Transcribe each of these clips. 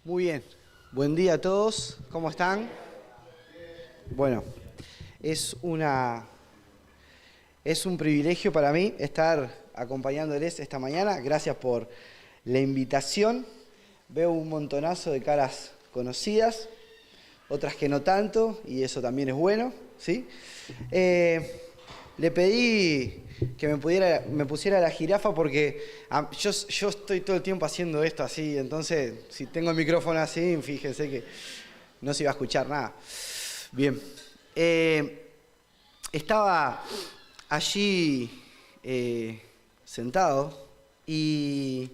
Muy bien, buen día a todos, ¿cómo están? Bueno, es un privilegio para mí estar acompañándoles esta mañana. Gracias por la invitación. Veo un montonazo de caras conocidas, otras que no tanto, y eso también es bueno, ¿sí? Le pedí que me pusiera la jirafa porque yo estoy todo el tiempo haciendo esto así, entonces si tengo el micrófono así, fíjense que no se iba a escuchar nada. Bien, estaba allí sentado y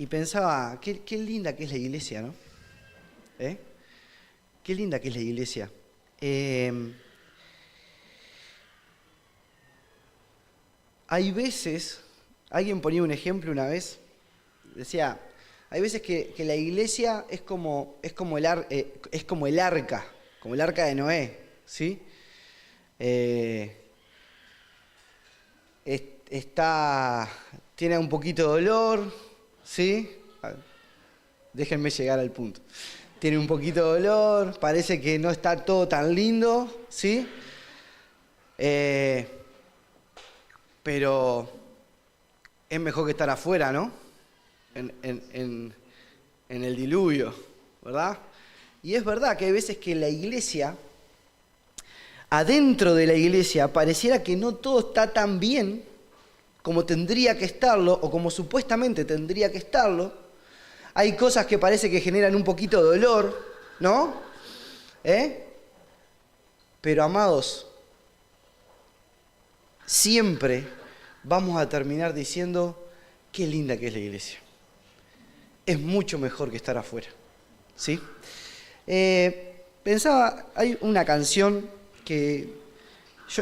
pensaba, qué linda que es la iglesia, ¿no? Qué linda que es la iglesia. Hay veces, alguien ponía un ejemplo una vez, decía, hay veces que la iglesia es como el arca de Noé, ¿sí? Tiene un poquito de dolor, ¿sí? Déjenme llegar al punto. Tiene un poquito de dolor, parece que no está todo tan lindo, ¿sí? Pero es mejor que estar afuera, ¿no? En el diluvio, ¿verdad? Y es verdad que hay veces que la iglesia, adentro de la iglesia, pareciera que no todo está tan bien como tendría que estarlo o como supuestamente tendría que estarlo. Hay cosas que parece que generan un poquito de dolor, ¿no? Pero amados, siempre vamos a terminar diciendo qué linda que es la iglesia. Es mucho mejor que estar afuera, ¿sí? Pensaba, hay una canción que...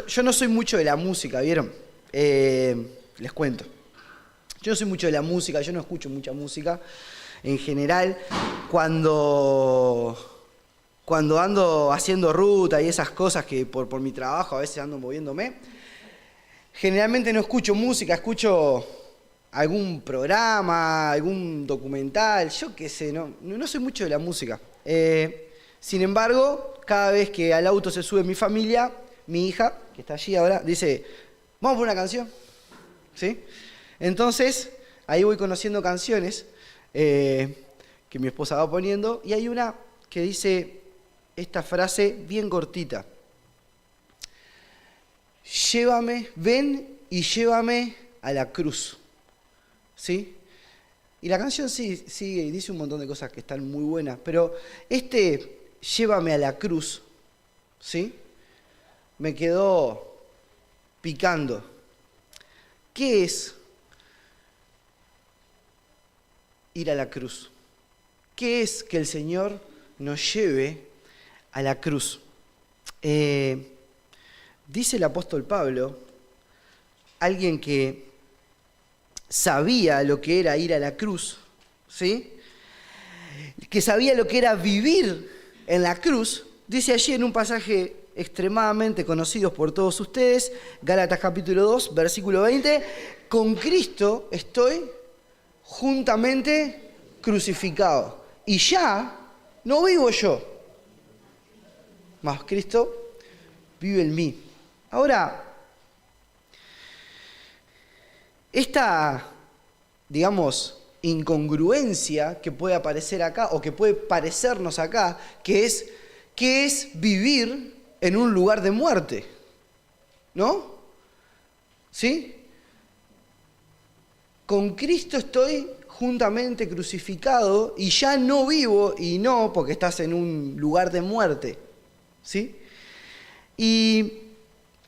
Yo no soy mucho de la música, ¿vieron? Les cuento. Yo no soy mucho de la música, yo no escucho mucha música. En general, cuando ando haciendo ruta y esas cosas que por mi trabajo a veces ando moviéndome, generalmente no escucho música, escucho algún programa, algún documental, yo qué sé, no soy mucho de la música. Sin embargo, cada vez que al auto se sube mi familia, mi hija, que está allí ahora, dice, vamos a poner una canción, ¿sí? Entonces, ahí voy conociendo canciones que mi esposa va poniendo, y hay una que dice esta frase bien cortita. Ven y llévame a la cruz, ¿sí? Y la canción sigue y dice un montón de cosas que están muy buenas, pero llévame a la cruz, ¿sí? Me quedó picando. ¿Qué es ir a la cruz? ¿Qué es que el Señor nos lleve a la cruz? Dice el apóstol Pablo, alguien que sabía lo que era ir a la cruz, ¿sí? Que sabía lo que era vivir en la cruz, dice allí en un pasaje extremadamente conocido por todos ustedes, Gálatas capítulo 2, versículo 20, con Cristo estoy juntamente crucificado. Y ya no vivo yo, mas Cristo vive en mí. Ahora, esta, digamos, incongruencia que puede aparecer acá, o que puede parecernos acá, que es vivir en un lugar de muerte, ¿no? ¿Sí? Con Cristo estoy juntamente crucificado y ya no vivo, y no porque estás en un lugar de muerte, ¿sí? Y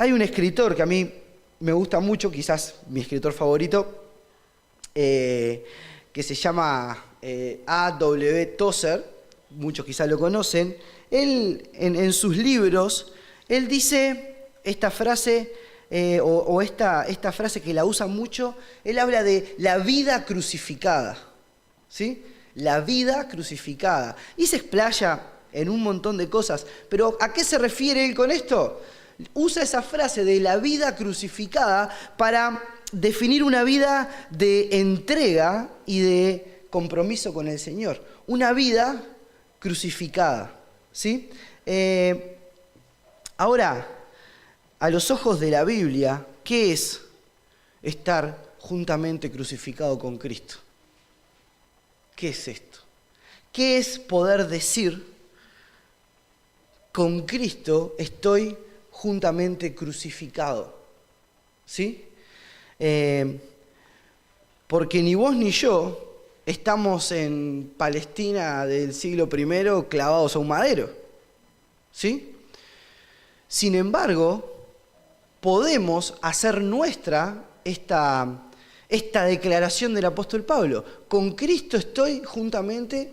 hay un escritor que a mí me gusta mucho, quizás mi escritor favorito, que se llama A.W. Tozer, muchos quizás lo conocen. Él, en sus libros, él dice esta frase, esta frase que la usa mucho, él habla de la vida crucificada, ¿sí? La vida crucificada. Y se explaya en un montón de cosas. Pero ¿a qué se refiere él con esto? Usa esa frase de la vida crucificada para definir una vida de entrega y de compromiso con el Señor, una vida crucificada, ¿sí? Ahora, a los ojos de la Biblia, ¿qué es estar juntamente crucificado con Cristo? ¿Qué es esto? ¿Qué es poder decir, con Cristo estoy juntamente crucificado? ¿Sí? Porque ni vos ni yo estamos en Palestina del siglo I clavados a un madero. ¿Sí? Sin embargo, podemos hacer nuestra esta declaración del apóstol Pablo. Con Cristo estoy juntamente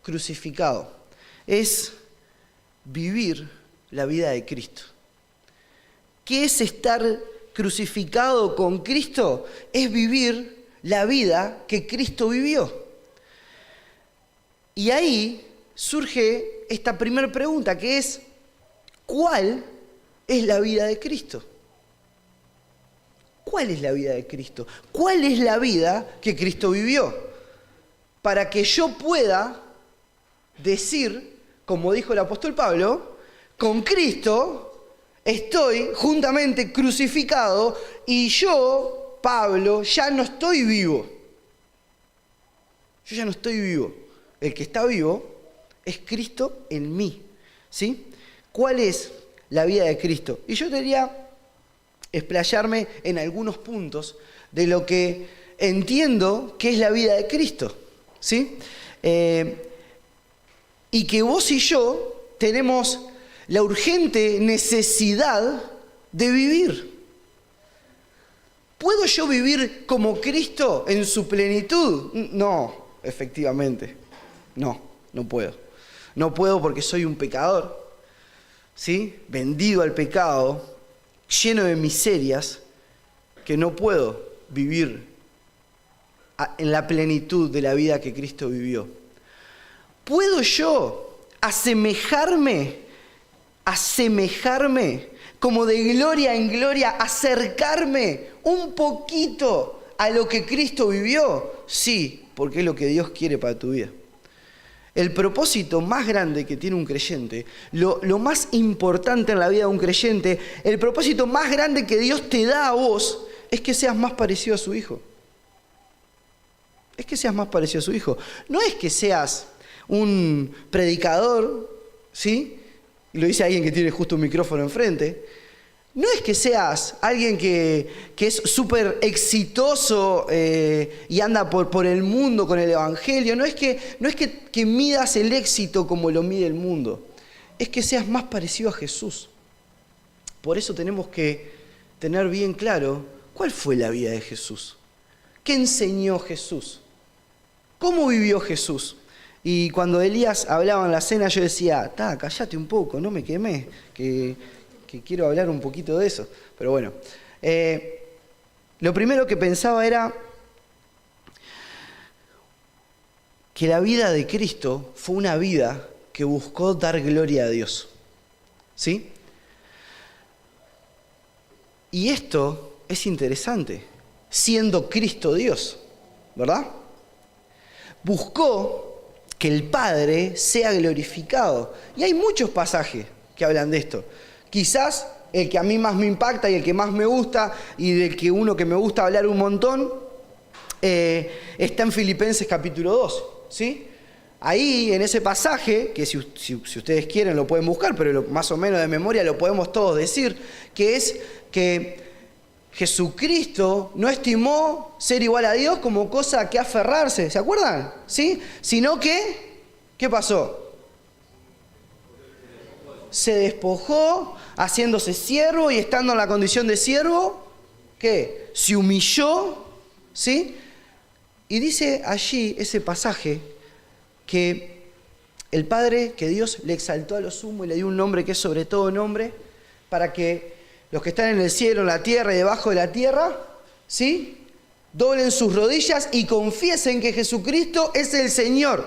crucificado. Es vivir la vida de Cristo. ¿Qué es estar crucificado con Cristo? Es vivir la vida que Cristo vivió. Y ahí surge esta primera pregunta, que es, ¿cuál es la vida de Cristo? ¿Cuál es la vida de Cristo? ¿Cuál es la vida que Cristo vivió? Para que yo pueda decir, como dijo el apóstol Pablo, con Cristo estoy juntamente crucificado y yo, Pablo, ya no estoy vivo. Yo ya no estoy vivo. El que está vivo es Cristo en mí. ¿Sí? ¿Cuál es la vida de Cristo? Y yo quería explayarme en algunos puntos de lo que entiendo que es la vida de Cristo. ¿Sí? Y que vos y yo tenemos la urgente necesidad de vivir. ¿Puedo yo vivir como Cristo en su plenitud? No, efectivamente. No puedo. No puedo porque soy un pecador, ¿sí? Vendido al pecado, lleno de miserias, que no puedo vivir en la plenitud de la vida que Cristo vivió. ¿Puedo yo asemejarme como de gloria en gloria, acercarme un poquito a lo que Cristo vivió? Sí, porque es lo que Dios quiere para tu vida. El propósito más grande que tiene un creyente, lo más importante en la vida de un creyente, el propósito más grande que Dios te da a vos, es que seas más parecido a su Hijo. Es que seas más parecido a su Hijo. No es que seas un predicador, ¿sí? Y lo dice alguien que tiene justo un micrófono enfrente. No es que seas alguien que es súper exitoso y anda por el mundo con el Evangelio. No es que midas el éxito como lo mide el mundo. Es que seas más parecido a Jesús. Por eso tenemos que tener bien claro cuál fue la vida de Jesús. ¿Qué enseñó Jesús? ¿Cómo vivió Jesús? Y cuando Elías hablaba en la cena, yo decía, cállate un poco, no me quemé, que quiero hablar un poquito de eso. Pero bueno, lo primero que pensaba era que la vida de Cristo fue una vida que buscó dar gloria a Dios. ¿Sí? Y esto es interesante, siendo Cristo Dios, ¿verdad? Buscó que el Padre sea glorificado. Y hay muchos pasajes que hablan de esto. Quizás el que a mí más me impacta y el que más me gusta y del que uno que me gusta hablar un montón está en Filipenses capítulo 2, ¿sí? Ahí en ese pasaje, que si ustedes quieren lo pueden buscar, pero más o menos de memoria lo podemos todos decir, que es que Jesucristo no estimó ser igual a Dios como cosa que aferrarse, ¿se acuerdan? ¿Sí? Sino que, ¿qué pasó? Se despojó, haciéndose siervo y estando en la condición de siervo, ¿qué? Se humilló, ¿sí? Y dice allí ese pasaje que el Padre, que Dios le exaltó a lo sumo y le dio un nombre que es sobre todo nombre, para que los que están en el cielo, en la tierra y debajo de la tierra, ¿sí? Doblen sus rodillas y confiesen que Jesucristo es el Señor,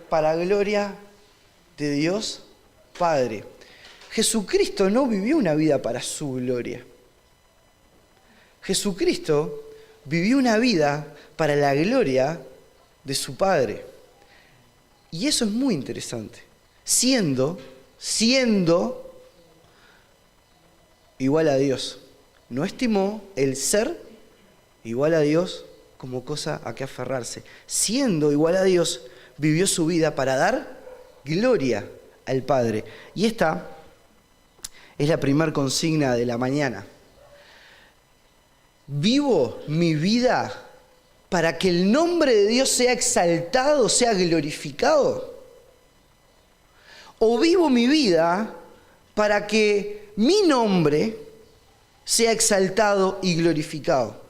para gloria de Dios Padre. Jesucristo no vivió una vida para su gloria. Jesucristo vivió una vida para la gloria de su Padre. Y eso es muy interesante. Siendo igual a Dios. No estimó el ser igual a Dios como cosa a que aferrarse. Siendo igual a Dios, vivió su vida para dar gloria al Padre. Y esta es la primera consigna de la mañana. ¿Vivo mi vida para que el nombre de Dios sea exaltado, sea glorificado? ¿O vivo mi vida para que mi nombre sea exaltado y glorificado?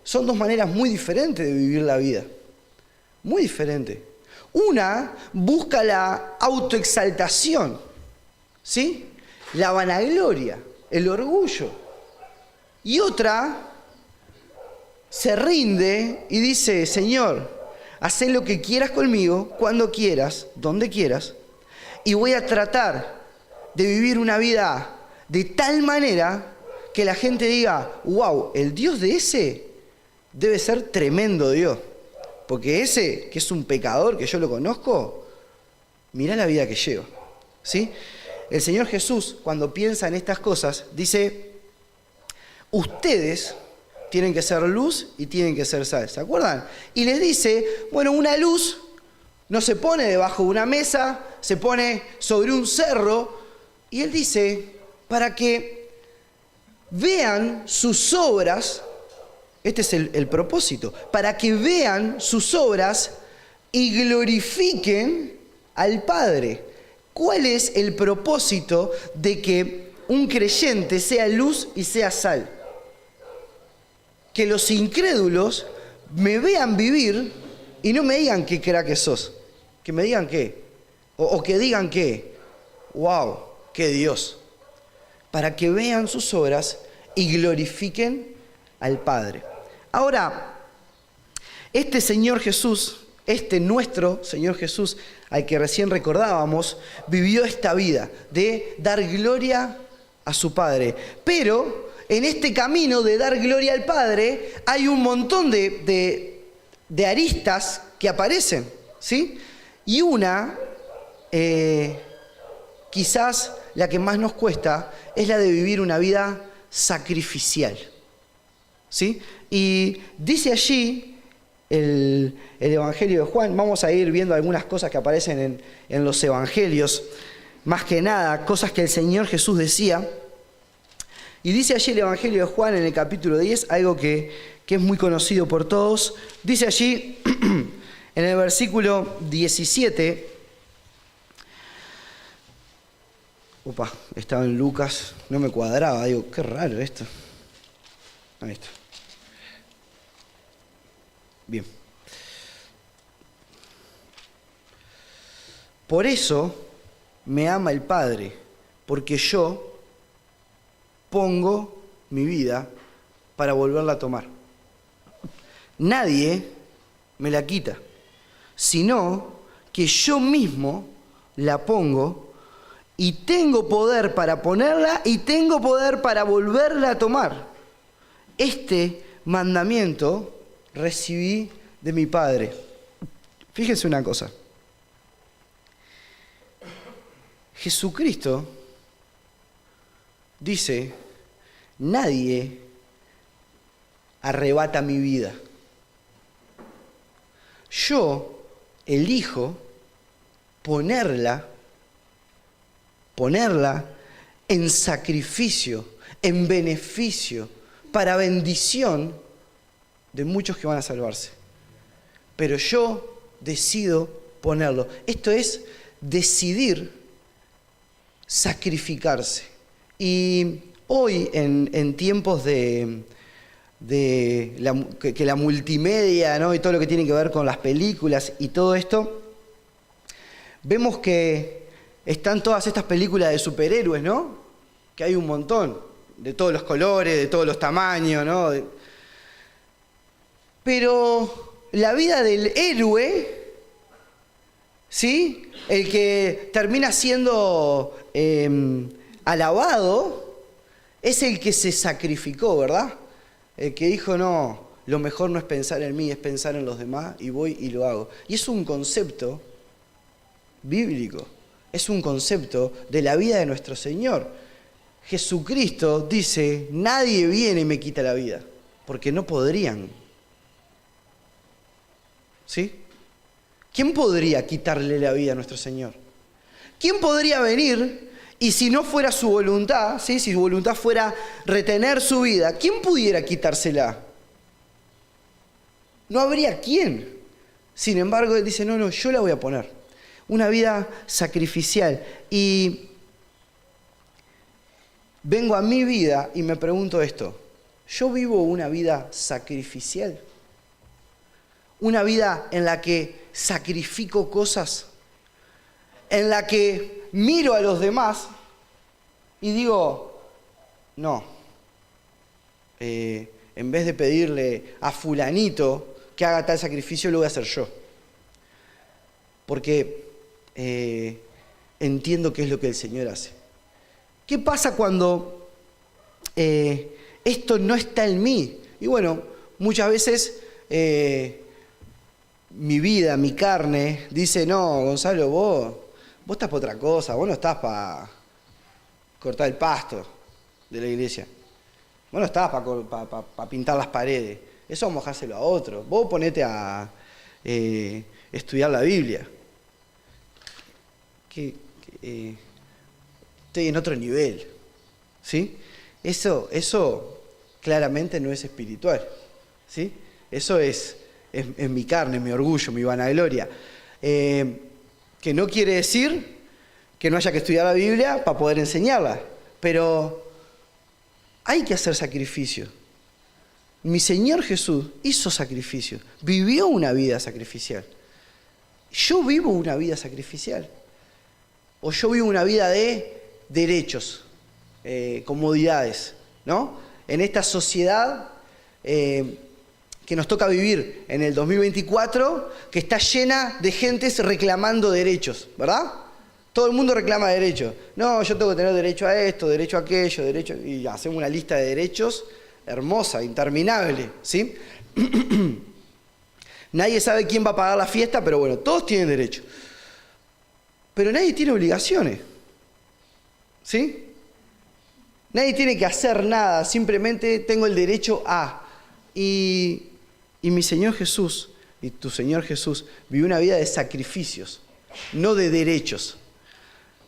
Son dos maneras muy diferentes de vivir la vida. Muy diferentes. Una busca la autoexaltación, ¿sí? La vanagloria, el orgullo. Y otra se rinde y dice, Señor, haz lo que quieras conmigo, cuando quieras, donde quieras, y voy a tratar de vivir una vida de tal manera que la gente diga, wow, el Dios de ese debe ser tremendo Dios, porque ese, que es un pecador, que yo lo conozco, mirá la vida que lleva, ¿sí? El Señor Jesús, cuando piensa en estas cosas, dice, ustedes tienen que ser luz y tienen que ser sal, ¿se acuerdan? Y les dice, bueno, una luz no se pone debajo de una mesa, se pone sobre un cerro, y Él dice, para que vean sus obras, este es el propósito, para que vean sus obras y glorifiquen al Padre. ¿Cuál es el propósito de que un creyente sea luz y sea sal? Que los incrédulos me vean vivir y no me digan qué crack sos. Que me digan qué. O que digan qué. ¡Wow! ¡Qué Dios! Para que vean sus obras y glorifiquen al Padre. Ahora, este Señor Jesús, este nuestro Señor Jesús, al que recién recordábamos, vivió esta vida de dar gloria a su Padre. Pero en este camino de dar gloria al Padre hay un montón de aristas que aparecen, ¿sí? Y una, quizás la que más nos cuesta, es la de vivir una vida sacrificial, ¿sí? Y dice allí el Evangelio de Juan, vamos a ir viendo algunas cosas que aparecen en los Evangelios, más que nada, cosas que el Señor Jesús decía. Y dice allí el Evangelio de Juan en el capítulo 10, algo que es muy conocido por todos. Dice allí, en el versículo 17, estaba en Lucas, no me cuadraba, digo, qué raro esto. Ahí está. Bien. Por eso me ama el Padre, porque yo pongo mi vida para volverla a tomar. Nadie me la quita, sino que yo mismo la pongo y tengo poder para ponerla y tengo poder para volverla a tomar. Este mandamiento recibí de mi Padre. Fíjense una cosa. Jesucristo dice, nadie arrebata mi vida. Yo elijo ponerla en sacrificio, en beneficio, para bendición de muchos que van a salvarse. Pero yo decido ponerlo. Esto es decidir sacrificarse. Y hoy, en tiempos que la multimedia, ¿no? Y todo lo que tiene que ver con las películas y todo esto, vemos que están todas estas películas de superhéroes, ¿no? Que hay un montón, de todos los colores, de todos los tamaños, ¿no? Pero la vida del héroe, ¿sí? El que termina siendo alabado, es el que se sacrificó, ¿verdad? El que dijo, no, lo mejor no es pensar en mí, es pensar en los demás, y voy y lo hago. Y es un concepto bíblico, es un concepto de la vida de nuestro Señor. Jesucristo dice, nadie viene y me quita la vida, porque no podrían. ¿Sí? ¿Quién podría quitarle la vida a nuestro Señor? ¿Quién podría venir y si no fuera su voluntad, ¿sí? Si su voluntad fuera retener su vida, ¿quién pudiera quitársela? No habría quién. Sin embargo, Él dice, no, yo la voy a poner. Una vida sacrificial. Y vengo a mi vida y me pregunto esto. ¿Yo vivo una vida sacrificial? Una vida en la que sacrifico cosas, en la que miro a los demás y digo, no, en vez de pedirle a fulanito que haga tal sacrificio, lo voy a hacer yo. Porque entiendo qué es lo que el Señor hace. ¿Qué pasa cuando esto no está en mí? Y bueno, muchas veces mi vida, mi carne, dice, no, Gonzalo, vos estás para otra cosa, vos no estás para cortar el pasto de la iglesia. Vos no estás para pintar las paredes. Eso vamos a dejárselo a otro. Vos ponete a estudiar la Biblia. Estoy en otro nivel. ¿Sí? Eso claramente no es espiritual. ¿Sí? Eso es mi carne, mi orgullo, mi vanagloria. Que no quiere decir que no haya que estudiar la Biblia para poder enseñarla. Pero hay que hacer sacrificio. Mi Señor Jesús hizo sacrificio, vivió una vida sacrificial. Yo vivo una vida sacrificial. O yo vivo una vida de derechos, comodidades, ¿no? En esta sociedad que nos toca vivir en el 2024, que está llena de gentes reclamando derechos, ¿verdad? Todo el mundo reclama derechos. No, yo tengo que tener derecho a esto, derecho a aquello, derecho... Y hacemos una lista de derechos hermosa, interminable, ¿sí? Nadie sabe quién va a pagar la fiesta, pero bueno, todos tienen derecho. Pero nadie tiene obligaciones, ¿sí? Nadie tiene que hacer nada, simplemente tengo el derecho a... Y mi Señor Jesús, y tu Señor Jesús, vivió una vida de sacrificios, no de derechos.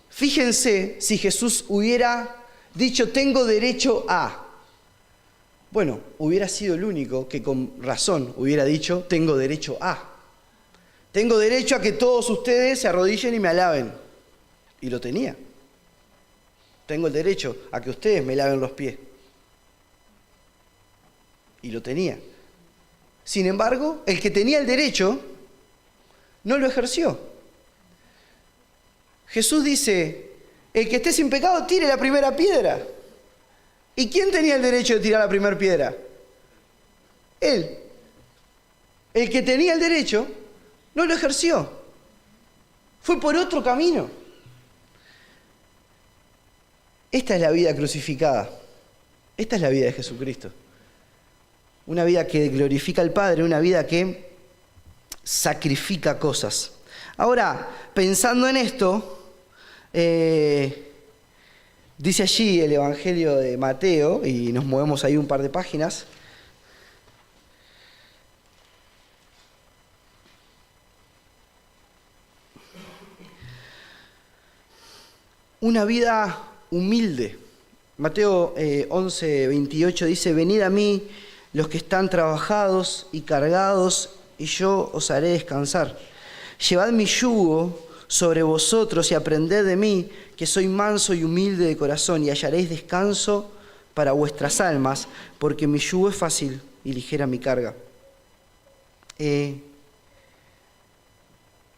Fíjense si Jesús hubiera dicho, tengo derecho a... Bueno, hubiera sido el único que con razón hubiera dicho, tengo derecho a... Tengo derecho a que todos ustedes se arrodillen y me alaben. Y lo tenía. Tengo el derecho a que ustedes me laven los pies. Y lo tenía. Sin embargo, el que tenía el derecho no lo ejerció. Jesús dice, el que esté sin pecado tire la primera piedra. ¿Y quién tenía el derecho de tirar la primera piedra? Él. El que tenía el derecho no lo ejerció. Fue por otro camino. Esta es la vida crucificada. Esta es la vida de Jesucristo. Una vida que glorifica al Padre, una vida que sacrifica cosas. Ahora, pensando en esto, dice allí el Evangelio de Mateo, y nos movemos ahí un par de páginas. Una vida humilde. Mateo 11:28 dice, venid a mí los que están trabajados y cargados, y yo os haré descansar. Llevad mi yugo sobre vosotros y aprended de mí, que soy manso y humilde de corazón, y hallaréis descanso para vuestras almas, porque mi yugo es fácil y ligera mi carga.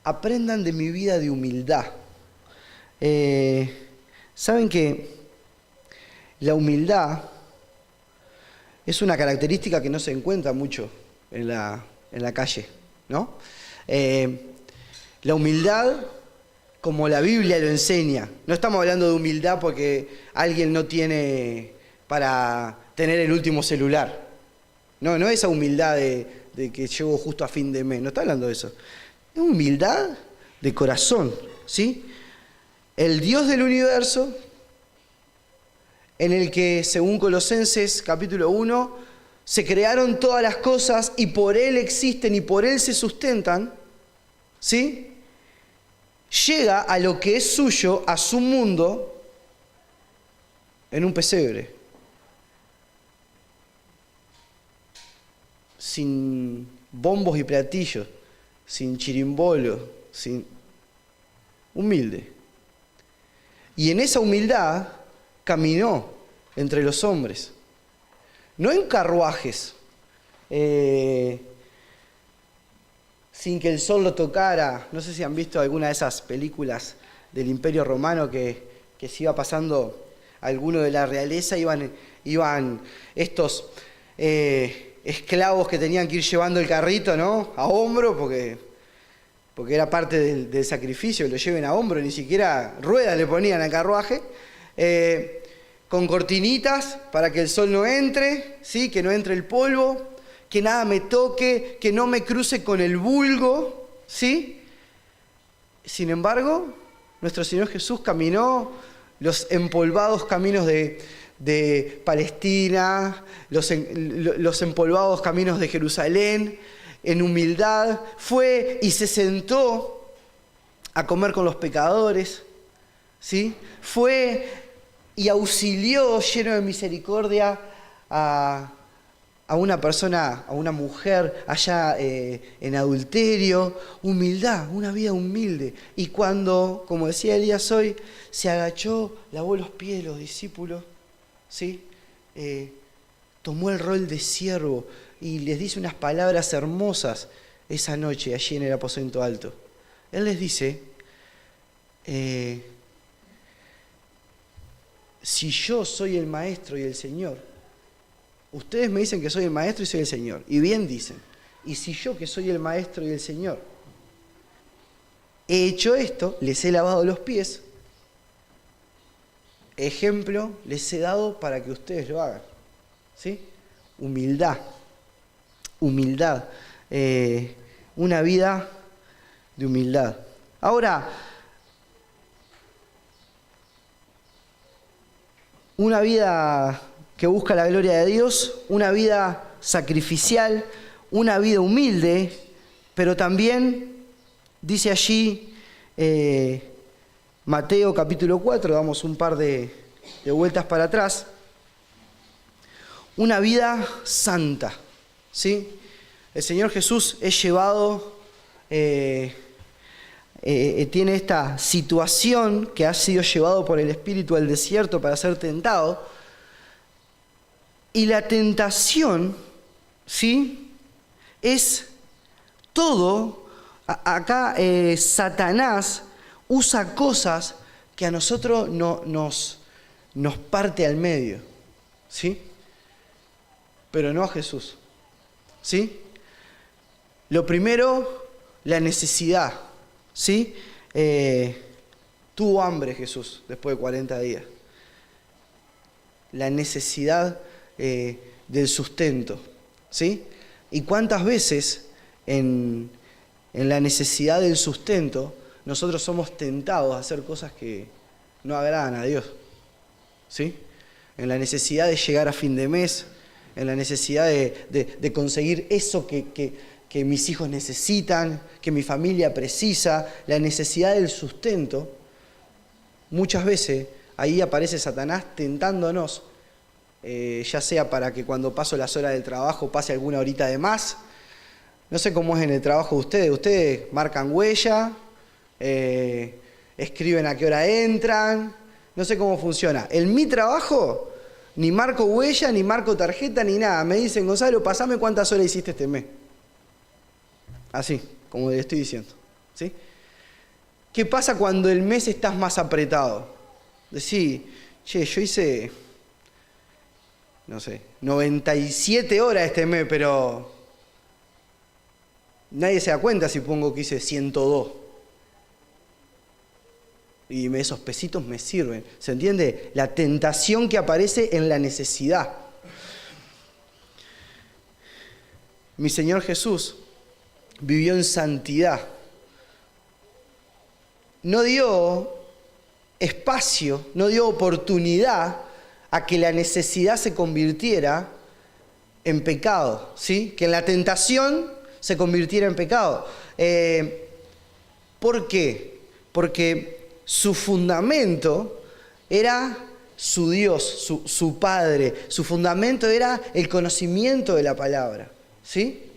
Aprendan de mi vida de humildad. Saben que la humildad es una característica que no se encuentra mucho en la calle, ¿no? La humildad, como la Biblia lo enseña, no estamos hablando de humildad porque alguien no tiene para tener el último celular, No, no esa humildad de que llego justo a fin de mes, no está hablando de eso. Es humildad de corazón, ¿sí? El Dios del universo, en el que, según Colosenses capítulo 1, se crearon todas las cosas y por Él existen y por Él se sustentan, ¿sí? Llega a lo que es suyo, a su mundo, en un pesebre. Sin bombos y platillos, sin chirimbolo, sin... humilde. Y en esa humildad caminó entre los hombres. No en carruajes, sin que el sol lo tocara. No sé si han visto alguna de esas películas del Imperio Romano que se iba pasando alguno de la realeza, iban estos esclavos que tenían que ir llevando el carrito, ¿no? A hombro, porque era parte del sacrificio, que lo lleven a hombro, ni siquiera ruedas le ponían al carruaje, con cortinitas para que el sol no entre, ¿sí? Que no entre el polvo, que nada me toque, que no me cruce con el vulgo, ¿sí? Sin embargo, nuestro Señor Jesús caminó los empolvados caminos de Palestina, los empolvados caminos de Jerusalén, en humildad, fue y se sentó a comer con los pecadores, ¿sí? Fue y auxilió lleno de misericordia a una persona, a una mujer allá en adulterio. Humildad, una vida humilde. Y cuando, como decía Elías hoy, se agachó, lavó los pies de los discípulos, ¿sí? Tomó el rol de siervo y les dice unas palabras hermosas esa noche allí en el aposento alto. Él les dice, si yo soy el maestro y el Señor, ustedes me dicen que soy el maestro y soy el Señor, y bien dicen, y si yo que soy el maestro y el Señor he hecho esto, les he lavado los pies, ejemplo les he dado para que ustedes lo hagan, ¿sí? Humildad, una vida de humildad. Ahora, una vida que busca la gloria de Dios, una vida sacrificial, una vida humilde, pero también dice allí Mateo capítulo 4, damos un par de vueltas para atrás, una vida santa, ¿sí? El Señor Jesús es llevado, tiene esta situación que ha sido llevado por el Espíritu al desierto para ser tentado, y la tentación, ¿sí? Es todo, acá Satanás usa cosas que a nosotros nos parte al medio, ¿sí? Pero no a Jesús, ¿sí? Lo primero, la necesidad, ¿sí? Tuvo hambre Jesús después de 40 días. La necesidad del sustento, ¿sí? Y cuántas veces en la necesidad del sustento nosotros somos tentados a hacer cosas que no agradan a Dios, ¿sí? En la necesidad de llegar a fin de mes, en la necesidad de conseguir eso que mis hijos necesitan, que mi familia precisa, la necesidad del sustento. Muchas veces ahí aparece Satanás tentándonos, ya sea para que cuando paso las horas del trabajo pase alguna horita de más. No sé cómo es en el trabajo de ustedes marcan huella, escriben a qué hora entran, no sé cómo funciona. En mi trabajo ni marco huella, ni marco tarjeta, ni nada. Me dicen, Gonzalo, pasame cuántas horas hiciste este mes. Así, como le estoy diciendo, ¿sí? ¿Qué pasa cuando el mes estás más apretado? Decís, che, yo hice, no sé, 97 horas este mes, pero nadie se da cuenta si pongo que hice 102. Y esos pesitos me sirven. ¿Se entiende? La tentación que aparece en la necesidad. mi Señor Jesús vivió en santidad. No dio espacio, no dio oportunidad a que la necesidad se convirtiera en pecado, ¿sí? Que la tentación se convirtiera en pecado. ¿Por qué? Porque su fundamento era su Dios, su Padre. Su fundamento era el conocimiento de la palabra, ¿sí?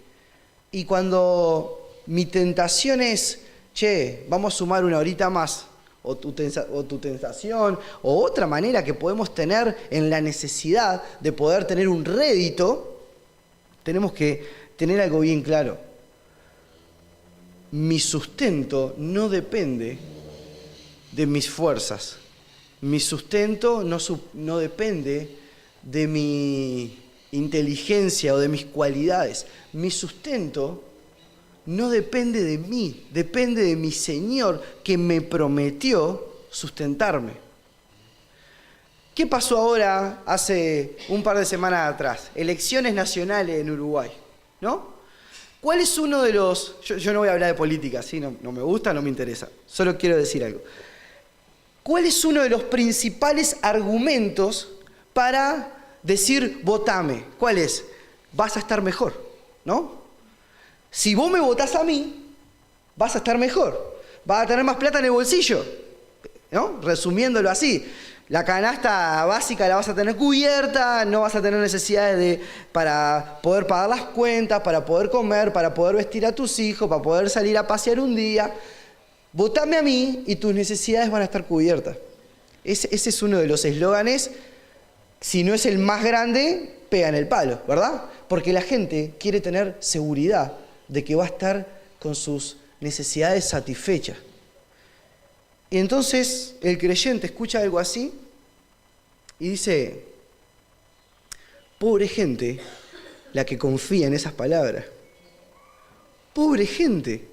Y cuando mi tentación es, che, vamos a sumar una horita más, o tu tentación, o otra manera que podemos tener en la necesidad de poder tener un rédito, tenemos que tener algo bien claro. Mi sustento no depende de mis fuerzas. Mi sustento no depende de mi inteligencia o de mis cualidades. Mi sustento no depende de mí, depende de mi Señor que me prometió sustentarme. ¿Qué pasó ahora hace un par de semanas atrás? Elecciones nacionales en Uruguay, ¿no? ¿Cuál es uno de los...? Yo no voy a hablar de política, ¿sí? No me gusta, no me interesa. Solo quiero decir algo. ¿Cuál es uno de los principales argumentos para decir votame? ¿Cuál es? Vas a estar mejor, ¿no? Si vos me votás a mí, vas a estar mejor. Vas a tener más plata en el bolsillo, ¿no? Resumiéndolo así. La canasta básica la vas a tener cubierta, no vas a tener necesidades para poder pagar las cuentas, para poder comer, para poder vestir a tus hijos, para poder salir a pasear un día. Votame a mí y tus necesidades van a estar cubiertas. Ese es uno de los eslóganes, si no es el más grande, pega en el palo, ¿verdad? Porque la gente quiere tener seguridad de que va a estar con sus necesidades satisfechas. Y entonces el creyente escucha algo así y dice, pobre gente la que confía en esas palabras. Pobre gente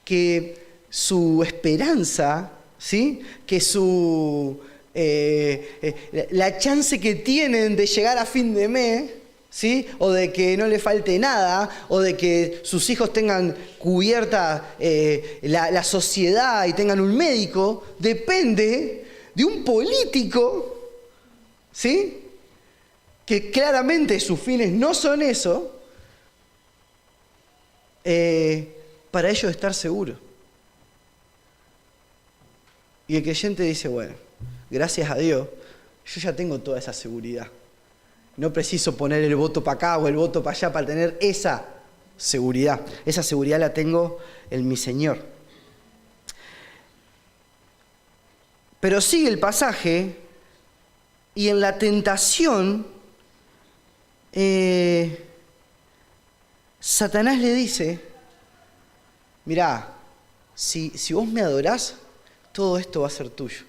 que su esperanza, ¿sí? Que la chance que tienen de llegar a fin de mes, ¿sí? O de que no le falte nada, o de que sus hijos tengan cubierta la sociedad y tengan un médico, depende de un político, ¿sí? Que claramente sus fines no son eso, para ellos estar seguros. Y el creyente dice, bueno, gracias a Dios, yo ya tengo toda esa seguridad. No preciso poner el voto para acá o el voto para allá para tener esa seguridad. Esa seguridad la tengo en mi Señor. Pero sigue el pasaje y en la tentación Satanás le dice, mirá, si vos me adorás, todo esto va a ser tuyo.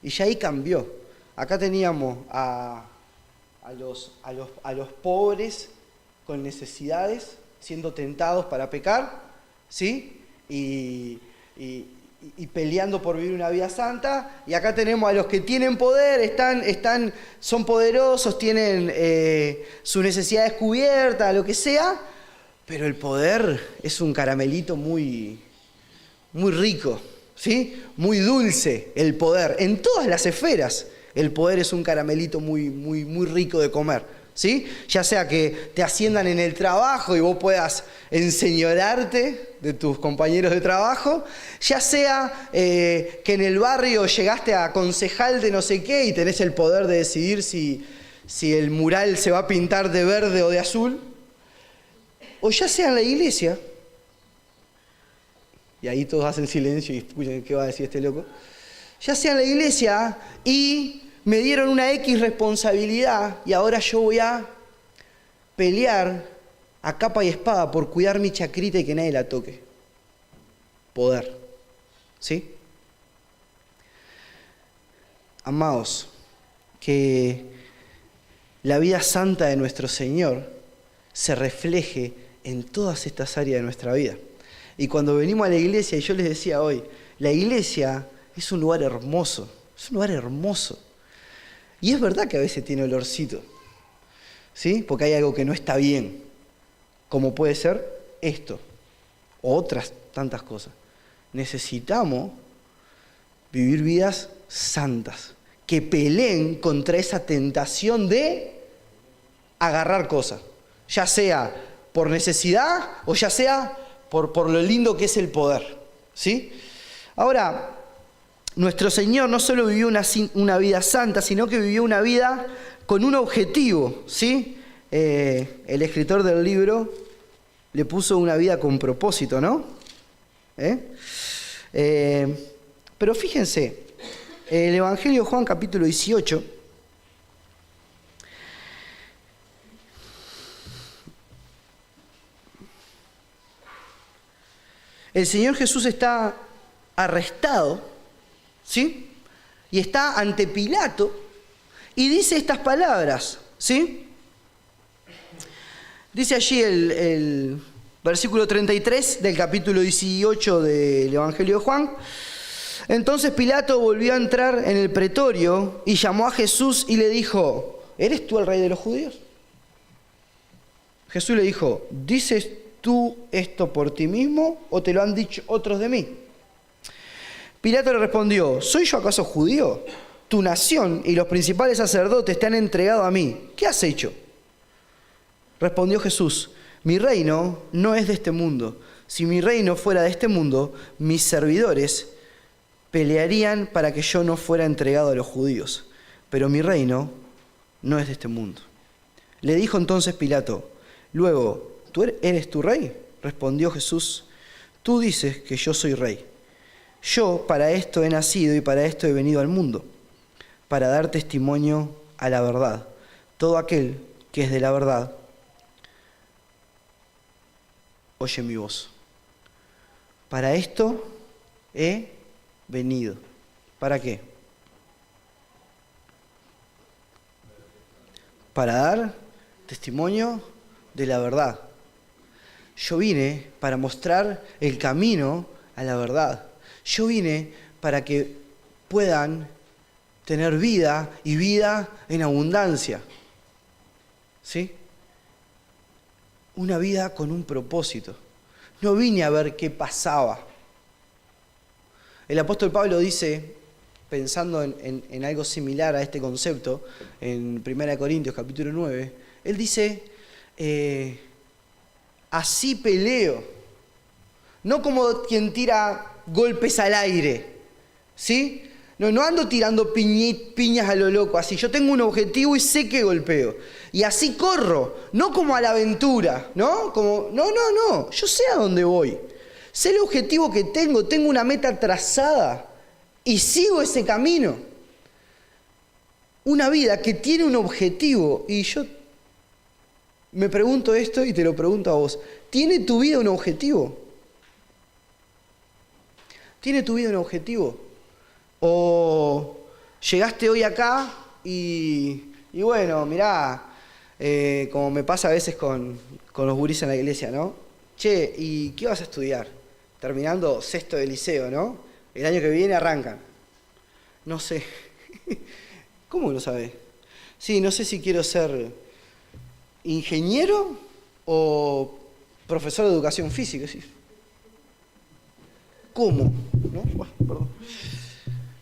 Y ya ahí cambió. Acá teníamos a los pobres con necesidades siendo tentados para pecar, ¿sí? Y peleando por vivir una vida santa. Y acá tenemos a los que tienen poder, son poderosos, tienen sus necesidades cubiertas, lo que sea, pero el poder es un caramelito muy, muy rico, ¿sí? Muy dulce el poder. En todas las esferas el poder es un caramelito muy, muy, muy rico de comer, ¿sí? Ya sea que te asciendan en el trabajo y vos puedas enseñorarte de tus compañeros de trabajo, ya sea que en el barrio llegaste a concejal de no sé qué y tenés el poder de decidir si el mural se va a pintar de verde o de azul, o ya sea en la iglesia, y ahí todos hacen silencio y escuchan qué va a decir este loco, ya sea en la iglesia y me dieron una X responsabilidad y ahora yo voy a pelear a capa y espada por cuidar mi chacrita y que nadie la toque. Poder. ¿Sí? Amados, que la vida santa de nuestro Señor se refleje en todas estas áreas de nuestra vida. Y cuando venimos a la iglesia, y yo les decía hoy, la iglesia es un lugar hermoso, es un lugar hermoso. Y es verdad que a veces tiene olorcito, ¿sí? Porque hay algo que no está bien. como puede ser esto, o otras tantas cosas. Necesitamos vivir vidas santas, que peleen contra esa tentación de agarrar cosas, ya sea por necesidad o ya sea por lo lindo que es el poder, ¿sí? Ahora, nuestro Señor no solo vivió una vida santa, sino que vivió una vida con un objetivo, ¿sí? El escritor del libro le puso una vida con propósito, ¿no? Pero fíjense, el Evangelio de Juan, capítulo 18, el Señor Jesús está arrestado, ¿sí? Y está ante Pilato y dice estas palabras, ¿sí? Dice allí el versículo 33 del capítulo 18 del Evangelio de Juan. Entonces Pilato volvió a entrar en el pretorio y llamó a Jesús y le dijo: ¿eres tú el rey de los judíos? Jesús le dijo: ¿dices tú esto por ti mismo o te lo han dicho otros de mí? Pilato le respondió: ¿soy yo acaso judío? Tu nación y los principales sacerdotes te han entregado a mí. ¿Qué has hecho? Respondió Jesús: mi reino no es de este mundo. Si mi reino fuera de este mundo, mis servidores pelearían para que yo no fuera entregado a los judíos. Pero mi reino no es de este mundo. Le dijo entonces Pilato: luego, ¿tú eres tu rey? Respondió Jesús: tú dices que yo soy rey. Yo para esto he nacido y para esto he venido al mundo, para dar testimonio a la verdad. Todo aquel que es de la verdad oye mi voz. Para esto he venido. ¿Para qué? Para dar testimonio de la verdad. Yo vine para mostrar el camino a la verdad. Yo vine para que puedan tener vida y vida en abundancia. ¿Sí? Una vida con un propósito. No vine a ver qué pasaba. El apóstol Pablo dice, pensando en algo similar a este concepto, en 1 Corintios capítulo 9, él dice: así peleo. No como quien tira golpes al aire, ¿sí? No ando tirando piñas a lo loco, así. Yo tengo un objetivo y sé que golpeo. Y así corro, no como a la aventura, ¿no? No. Yo sé a dónde voy. Sé el objetivo que tengo una meta trazada y sigo ese camino. Una vida que tiene un objetivo. Y yo me pregunto esto y te lo pregunto a vos. ¿Tiene tu vida un objetivo? ¿Tiene tu vida un objetivo? ¿O llegaste hoy acá y bueno, mirá, como me pasa a veces con los gurises en la iglesia, ¿no? Che, ¿y qué vas a estudiar? Terminando sexto de liceo, ¿no? El año que viene arrancan. No sé. ¿Cómo lo sabés? Sí, no sé si quiero ser ingeniero o profesor de educación física, ¿sí? ¿Cómo? ¿No? Bueno, perdón.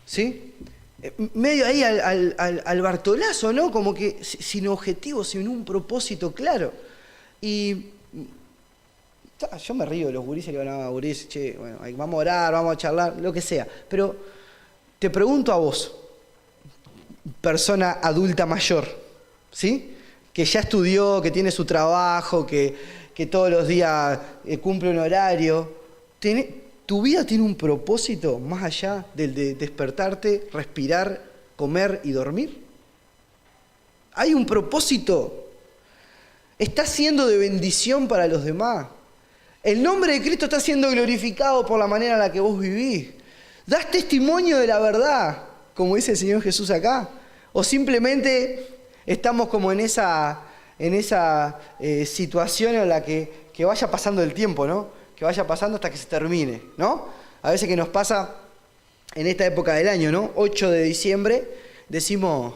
¿Sí? Medio ahí al Bartolazo, ¿no? Como que sin objetivo, sin un propósito claro. Y yo me río de los gurises que van a gurises, che, bueno, vamos a orar, vamos a charlar, lo que sea. Pero te pregunto a vos, persona adulta mayor, ¿sí? Que ya estudió, que tiene su trabajo, que todos los días cumple un horario. ¿Tu vida tiene un propósito más allá del de despertarte, respirar, comer y dormir? ¿Hay un propósito? ¿Estás siendo de bendición para los demás? ¿El nombre de Cristo está siendo glorificado por la manera en la que vos vivís? ¿Das testimonio de la verdad, como dice el Señor Jesús acá? ¿O simplemente estamos como en esa situación en la que vaya pasando el tiempo, ¿no? Que vaya pasando hasta que se termine, ¿no? A veces que nos pasa en esta época del año, ¿no? 8 de diciembre, decimos,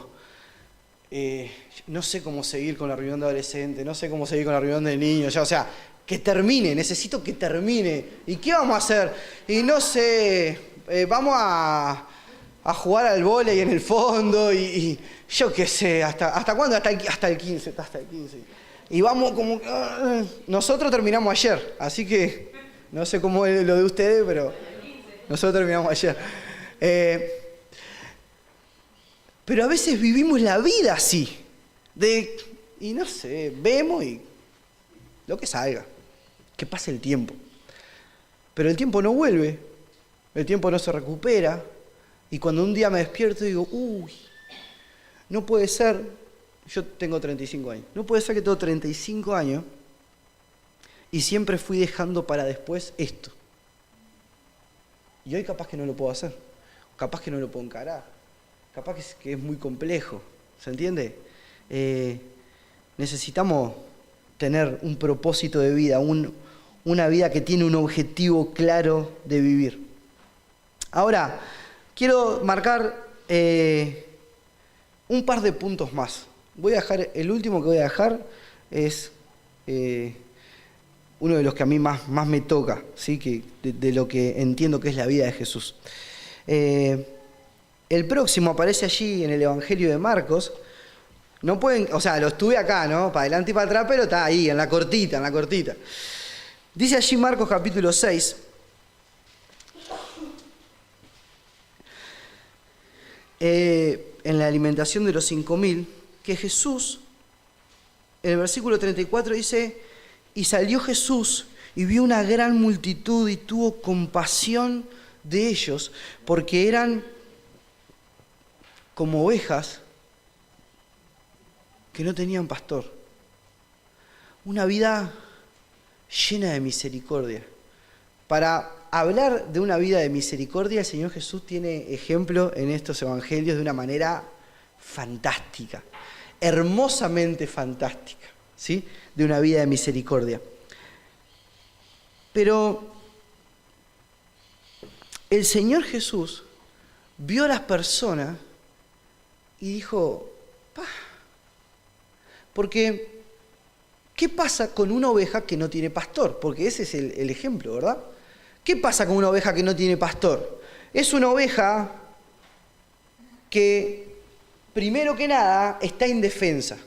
no sé cómo seguir con la reunión de adolescentes, no sé cómo seguir con la reunión de niños, ya, o sea, que termine, necesito que termine. ¿Y qué vamos a hacer? Y no sé, vamos a jugar al vóley en el fondo y yo qué sé, ¿hasta cuándo? Hasta el 15. Y vamos como... nosotros terminamos ayer, así que no sé cómo es lo de ustedes, pero nosotros terminamos ayer. Pero a veces vivimos la vida así, y no sé, vemos y lo que salga, que pase el tiempo. Pero el tiempo no vuelve, el tiempo no se recupera, y cuando un día me despierto digo, uy, no puede ser, yo tengo 35 años, no puede ser que tengo 35 años y siempre fui dejando para después esto. Y hoy capaz que no lo puedo hacer, capaz que no lo puedo encarar, capaz que es muy complejo, ¿se entiende? Necesitamos tener un propósito de vida, una vida que tiene un objetivo claro de vivir. Ahora, quiero marcar un par de puntos más. El último que voy a dejar es uno de los que a mí más me toca, ¿sí? De lo que entiendo que es la vida de Jesús. El próximo aparece allí en el Evangelio de Marcos. No pueden, o sea, lo estuve acá, ¿no? Para adelante y para atrás, pero está ahí, en la cortita. Dice allí Marcos capítulo 6. En la alimentación de los 5.000, que Jesús, en el versículo 34 dice, y salió Jesús y vio una gran multitud y tuvo compasión de ellos, porque eran como ovejas que no tenían pastor. Una vida llena de misericordia. Para hablar de una vida de misericordia, el Señor Jesús tiene ejemplo en estos evangelios de una manera fantástica, hermosamente fantástica, ¿sí? De una vida de misericordia. Pero el Señor Jesús vio a las personas y dijo, porque ¿qué pasa con una oveja que no tiene pastor? Porque ese es el ejemplo, ¿verdad? ¿Qué pasa con una oveja que no tiene pastor? Es una oveja que, primero que nada, está indefensa,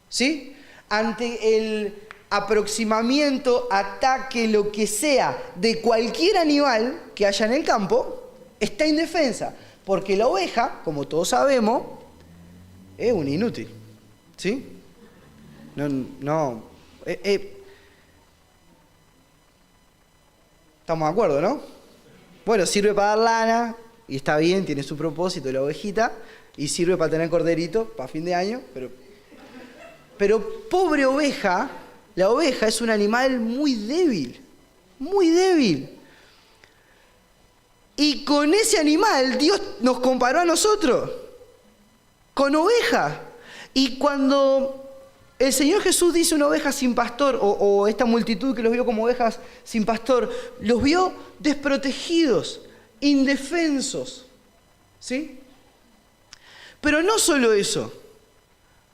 ¿sí? Ante el aproximamiento, ataque, lo que sea, de cualquier animal que haya en el campo, está indefensa. Porque la oveja, como todos sabemos, es un inútil, ¿sí? Estamos de acuerdo, ¿no? Bueno, sirve para dar lana, y está bien, tiene su propósito la ovejita, y sirve para tener corderito para fin de año, pero pobre oveja, la oveja es un animal muy débil, muy débil. Y con ese animal Dios nos comparó a nosotros, con oveja. Y cuando el Señor Jesús dice una oveja sin pastor, o esta multitud que los vio como ovejas sin pastor, los vio desprotegidos, indefensos, ¿sí? Pero no solo eso.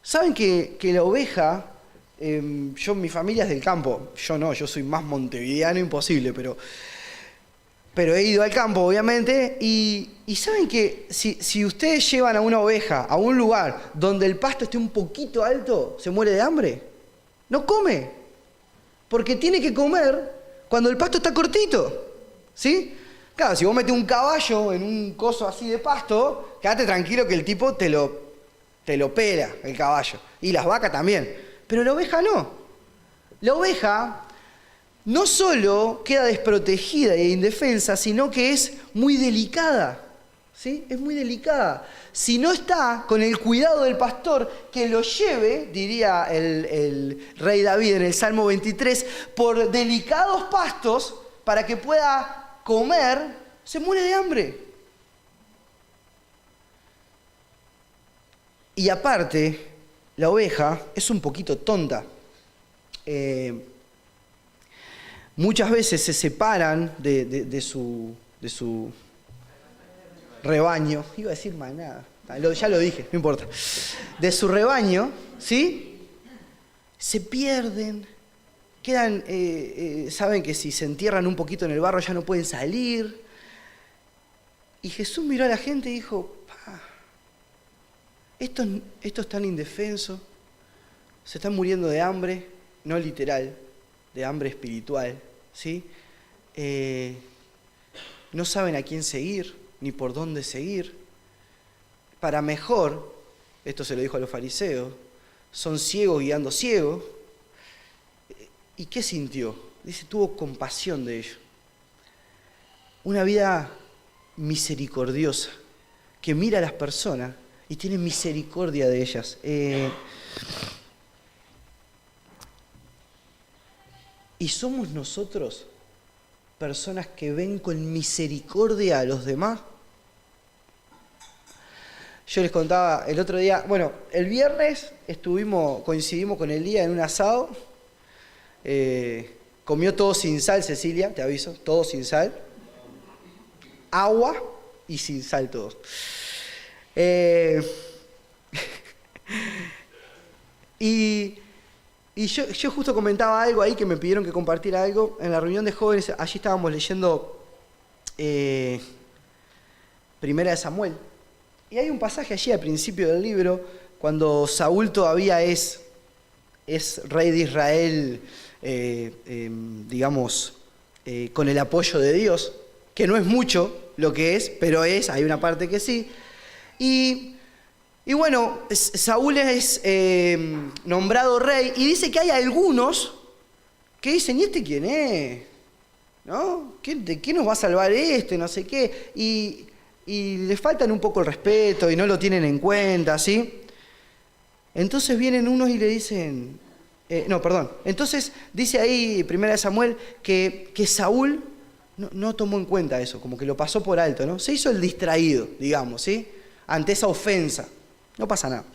¿Saben que la oveja, mi familia es del campo, yo no, yo soy más montevideano imposible, pero he ido al campo, obviamente, y ¿saben que si ustedes llevan a una oveja a un lugar donde el pasto esté un poquito alto, se muere de hambre? No come, porque tiene que comer cuando el pasto está cortito, ¿sí? Claro, si vos metés un caballo en un coso así de pasto, quédate tranquilo que el tipo te lo pela, el caballo, y las vacas también, pero la oveja no. La oveja no solo queda desprotegida e indefensa, sino que es muy delicada, ¿sí? Es muy delicada. Si no está con el cuidado del pastor, que lo lleve, diría el rey David en el Salmo 23, por delicados pastos para que pueda comer, se muere de hambre. Y aparte, la oveja es un poquito tonta. Muchas veces se separan de su rebaño. Iba a decir manada. ya lo dije, no importa, de su rebaño, ¿sí? Se pierden, quedan, saben que si se entierran un poquito en el barro ya no pueden salir. Y Jesús miró a la gente y dijo, estos están indefensos, se están muriendo de hambre, no literal, de hambre espiritual, ¿sí? No saben a quién seguir, ni por dónde seguir. Para mejor, esto se lo dijo a los fariseos, son ciegos guiando ciegos. ¿Y qué sintió? Dice, tuvo compasión de ellos. Una vida misericordiosa, que mira a las personas y tiene misericordia de ellas. Y somos nosotros personas que ven con misericordia a los demás. Yo les contaba el otro día, bueno, el viernes coincidimos con el día en un asado. Comió todo sin sal, Cecilia, te aviso, todo sin sal. Agua y sin sal todo. Y yo justo comentaba algo ahí que me pidieron que compartiera algo. En la reunión de jóvenes, allí estábamos leyendo Primera de Samuel. Y hay un pasaje allí al principio del libro, cuando Saúl todavía es rey de Israel, con el apoyo de Dios, que no es mucho lo que es, pero hay una parte que sí. Y bueno, Saúl es nombrado rey y dice que hay algunos que dicen, ¿y este quién es? ¿No? ¿De qué nos va a salvar este? No sé qué. Y le faltan un poco el respeto y no lo tienen en cuenta, ¿sí? Entonces vienen unos y le dicen... Entonces dice ahí, Primera de Samuel, que Saúl no tomó en cuenta eso, como que lo pasó por alto, ¿no? Se hizo el distraído, digamos, ¿sí? Ante esa ofensa. No pasa nada.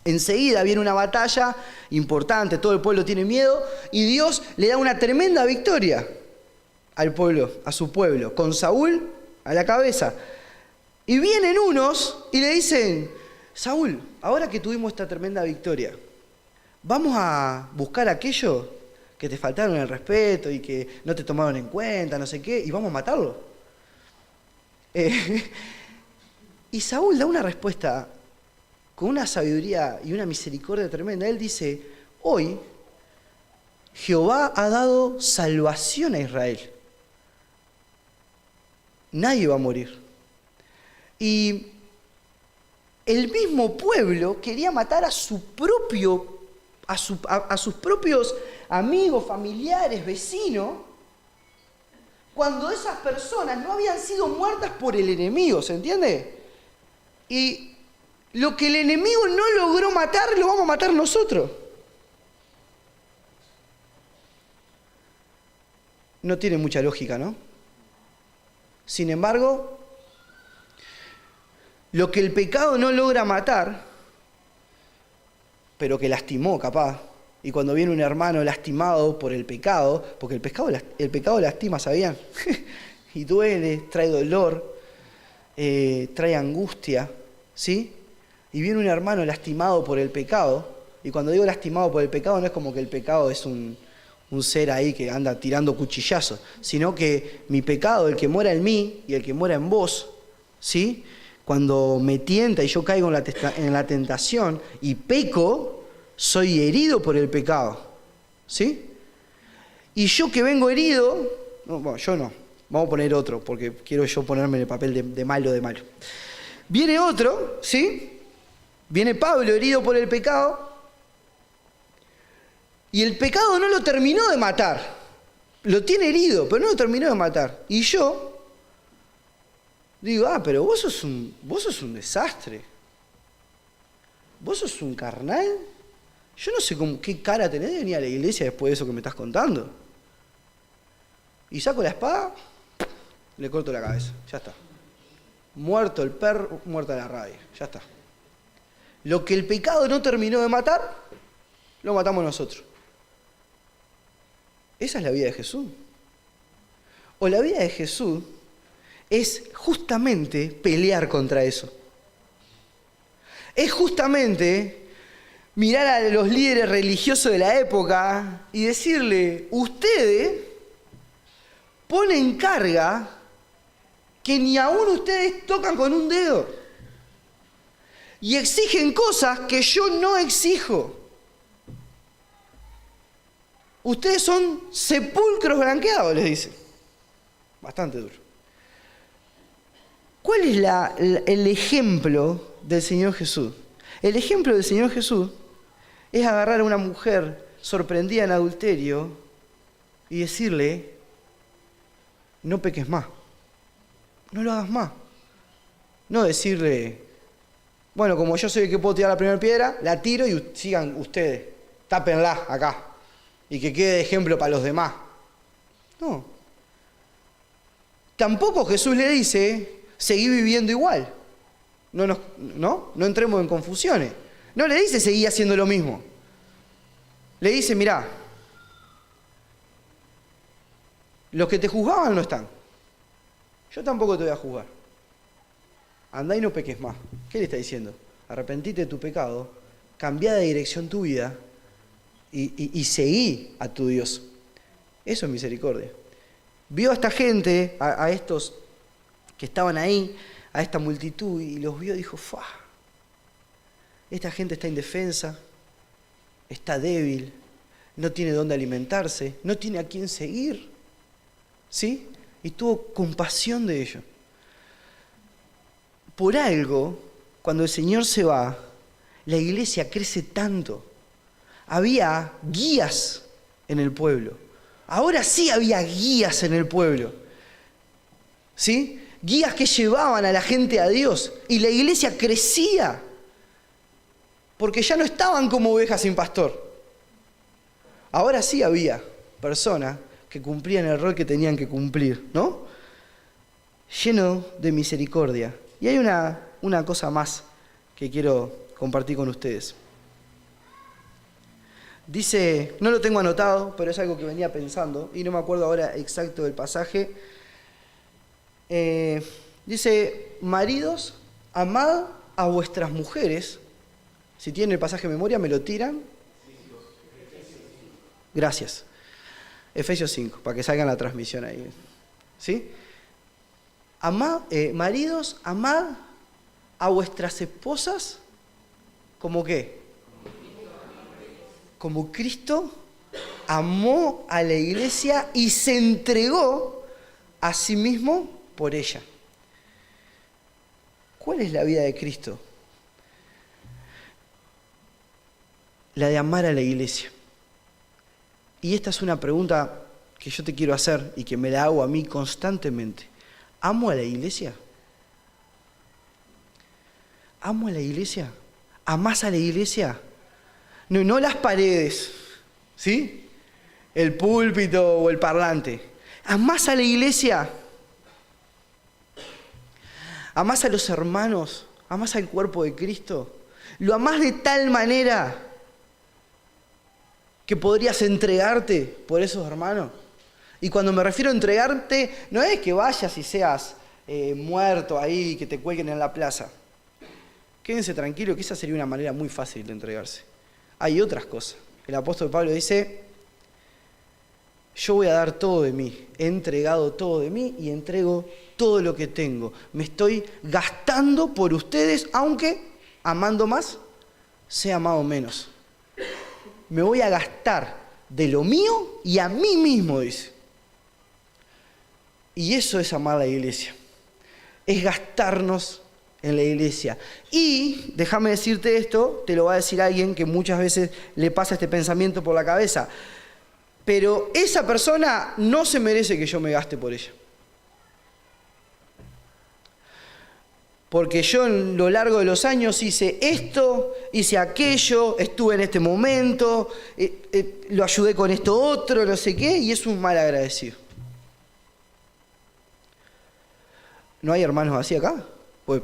Enseguida viene una batalla importante, todo el pueblo tiene miedo y Dios le da una tremenda victoria al pueblo, a su pueblo, con Saúl a la cabeza. Y vienen unos y le dicen, Saúl, ahora que tuvimos esta tremenda victoria, vamos a buscar aquello que te faltaron el respeto y que no te tomaron en cuenta, no sé qué, y vamos a matarlo. Y Saúl da una respuesta con una sabiduría y una misericordia tremenda. Él dice, hoy Jehová ha dado salvación a Israel. Nadie va a morir. Y el mismo pueblo quería matar a sus propios amigos, familiares, vecinos, cuando esas personas no habían sido muertas por el enemigo, ¿se entiende? Y lo que el enemigo no logró matar, lo vamos a matar nosotros. No tiene mucha lógica, ¿no? Sin embargo, lo que el pecado no logra matar, pero que lastimó capaz, y cuando viene un hermano lastimado por el pecado, porque el pecado lastima, ¿sabían? Y duele, trae dolor, trae angustia, ¿sí? Y viene un hermano lastimado por el pecado, y cuando digo lastimado por el pecado no es como que el pecado es un ser ahí que anda tirando cuchillazos, sino que mi pecado, el que muera en mí y el que muera en vos, ¿sí? Cuando me tienta y yo caigo en la tentación y peco, soy herido por el pecado, ¿sí? Y yo que vengo herido, yo no, vamos a poner otro, porque quiero yo ponerme en el papel de malo. Viene otro, ¿sí? Viene Pablo herido por el pecado y el pecado no lo terminó de matar, lo tiene herido, pero no lo terminó de matar. Y yo digo, pero vos sos un desastre. Vos sos un carnal. Yo no sé qué cara tenés de venir a la iglesia después de eso que me estás contando. Y saco la espada, le corto la cabeza, ya está. Muerto el perro, muerta la rabia, ya está. Lo que el pecado no terminó de matar, lo matamos nosotros. Esa es la vida de Jesús. O la vida de Jesús es justamente pelear contra eso. es justamente mirar a los líderes religiosos de la época y decirle, ustedes ponen carga que ni aún ustedes tocan con un dedo. Y exigen cosas que yo no exijo. Ustedes son sepulcros blanqueados, les dice. Bastante duro. ¿Cuál es el ejemplo del Señor Jesús? El ejemplo del Señor Jesús es agarrar a una mujer sorprendida en adulterio y decirle, no peques más, no lo hagas más. No decirle, bueno, como yo soy el que puedo tirar la primera piedra, la tiro y sigan ustedes, tápenla acá y que quede de ejemplo para los demás. No. Tampoco Jesús le dice, seguí viviendo igual. No entremos en confusiones. No le dice, seguí haciendo lo mismo. Le dice, mirá, los que te juzgaban no están. Yo tampoco te voy a juzgar. Andá y no peques más. ¿Qué le está diciendo? Arrepentite de tu pecado, cambia de dirección tu vida y seguí a tu Dios. Eso es misericordia. Vio a esta gente, a estos que estaban ahí, a esta multitud, y los vio y dijo, ¡fua! Esta gente está indefensa, está débil, no tiene dónde alimentarse, no tiene a quién seguir. ¿Sí? Y tuvo compasión de ellos. Por algo, cuando el Señor se va, la iglesia crece tanto. Había guías en el pueblo. Ahora sí había guías en el pueblo. ¿Sí? Guías que llevaban a la gente a Dios. Y la iglesia crecía. Porque ya no estaban como ovejas sin pastor. Ahora sí había personas que cumplían el rol que tenían que cumplir, ¿no? Lleno de misericordia. Y hay una cosa más que quiero compartir con ustedes. Dice, no lo tengo anotado, pero es algo que venía pensando, y no me acuerdo ahora exacto del pasaje. Dice, maridos, amad a vuestras mujeres. Si tienen el pasaje de memoria, me lo tiran. Gracias. Efesios 5, para que salga en la transmisión ahí. ¿Sí? Maridos, amad a vuestras esposas, ¿como qué? Como Cristo amó a la iglesia y se entregó a sí mismo por ella. ¿Cuál es la vida de Cristo? La de amar a la iglesia. Y esta es una pregunta que yo te quiero hacer y que me la hago a mí constantemente. ¿Amo a la iglesia? ¿Amo a la iglesia? ¿Amás a la iglesia? No las paredes, ¿sí? El púlpito o el parlante. ¿Amás a la iglesia? ¿Amás a los hermanos? ¿Amás al cuerpo de Cristo? ¿Lo amás de tal manera que podrías entregarte por esos hermanos? Y cuando me refiero a entregarte, no es que vayas y seas muerto ahí, que te cuelguen en la plaza. Quédense tranquilos que esa sería una manera muy fácil de entregarse. Hay otras cosas. El apóstol Pablo dice, yo voy a dar todo de mí, he entregado todo de mí y entrego todo lo que tengo. Me estoy gastando por ustedes, aunque amando más, sea amado menos. Me voy a gastar de lo mío y a mí mismo, dice. Y eso es amar a la iglesia. Es gastarnos en la iglesia. Y, déjame decirte esto, te lo va a decir alguien que muchas veces le pasa este pensamiento por la cabeza. Pero esa persona no se merece que yo me gaste por ella. Porque yo en lo largo de los años hice esto, hice aquello, estuve en este momento, lo ayudé con esto otro, no sé qué, y es un mal agradecido. ¿No hay hermanos así acá? Pues,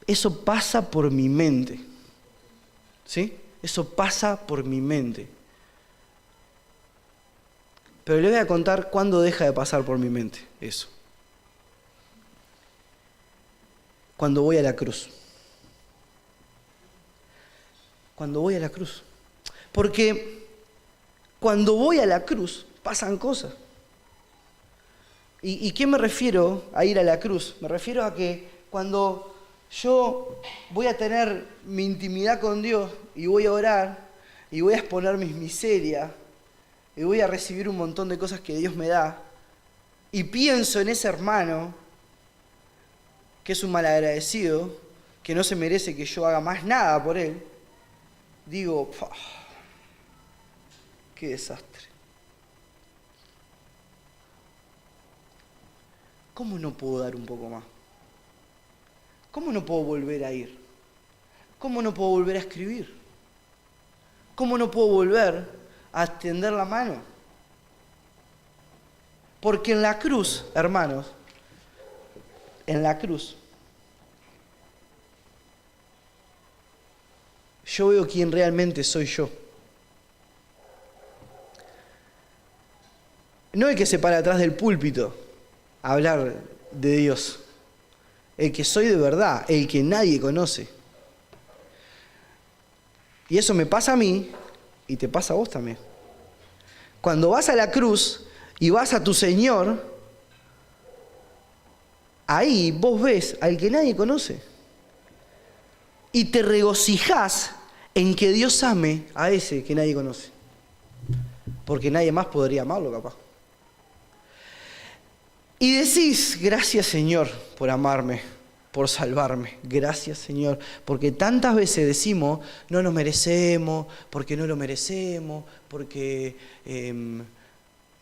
eso pasa por mi mente. ¿Sí? Eso pasa por mi mente. Pero le voy a contar cuándo deja de pasar por mi mente eso. cuando voy a la cruz. Cuando voy a la cruz. Porque cuando voy a la cruz pasan cosas. ¿Y qué me refiero a ir a la cruz? Me refiero a que cuando yo voy a tener mi intimidad con Dios y voy a orar y voy a exponer mis miserias y voy a recibir un montón de cosas que Dios me da y pienso en ese hermano que es un malagradecido, que no se merece que yo haga más nada por él, digo, qué desastre. ¿Cómo no puedo dar un poco más? ¿Cómo no puedo volver a ir? ¿Cómo no puedo volver a escribir? ¿Cómo no puedo volver a extender la mano? Porque en la cruz, hermanos, en la cruz, yo veo quién realmente soy yo. No el que se para atrás del púlpito a hablar de Dios. El que soy de verdad, el que nadie conoce. Y eso me pasa a mí y te pasa a vos también. Cuando vas a la cruz y vas a tu Señor, ahí vos ves al que nadie conoce. Y te regocijás en que Dios ame a ese que nadie conoce. Porque nadie más podría amarlo, capaz. Y decís, gracias Señor por amarme, por salvarme. Gracias Señor, porque tantas veces decimos, no nos merecemos, porque no lo merecemos, porque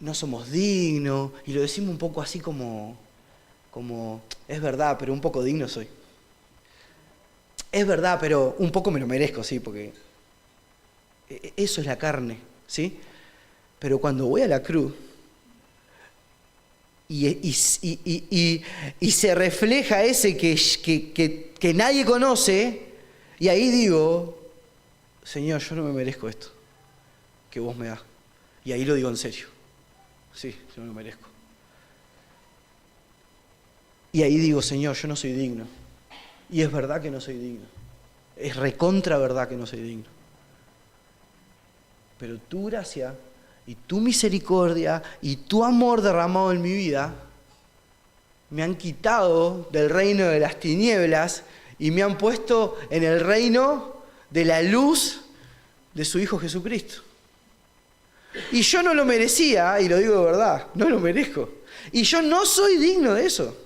no somos dignos. Y lo decimos un poco así como, es verdad, pero un poco digno soy. Es verdad, pero un poco me lo merezco, sí, porque eso es la carne, ¿sí? Pero cuando voy a la cruz, y se refleja ese que nadie conoce, y ahí digo, Señor, yo no me merezco esto que vos me das. Y ahí lo digo en serio. Sí, yo no lo merezco. Y ahí digo, Señor, yo no soy digno. Y es verdad que no soy digno. Es recontra verdad que no soy digno. Pero tu gracia y tu misericordia y tu amor derramado en mi vida me han quitado del reino de las tinieblas y me han puesto en el reino de la luz de su Hijo Jesucristo. Y yo no lo merecía, y lo digo de verdad, no lo merezco. Y yo no soy digno de eso.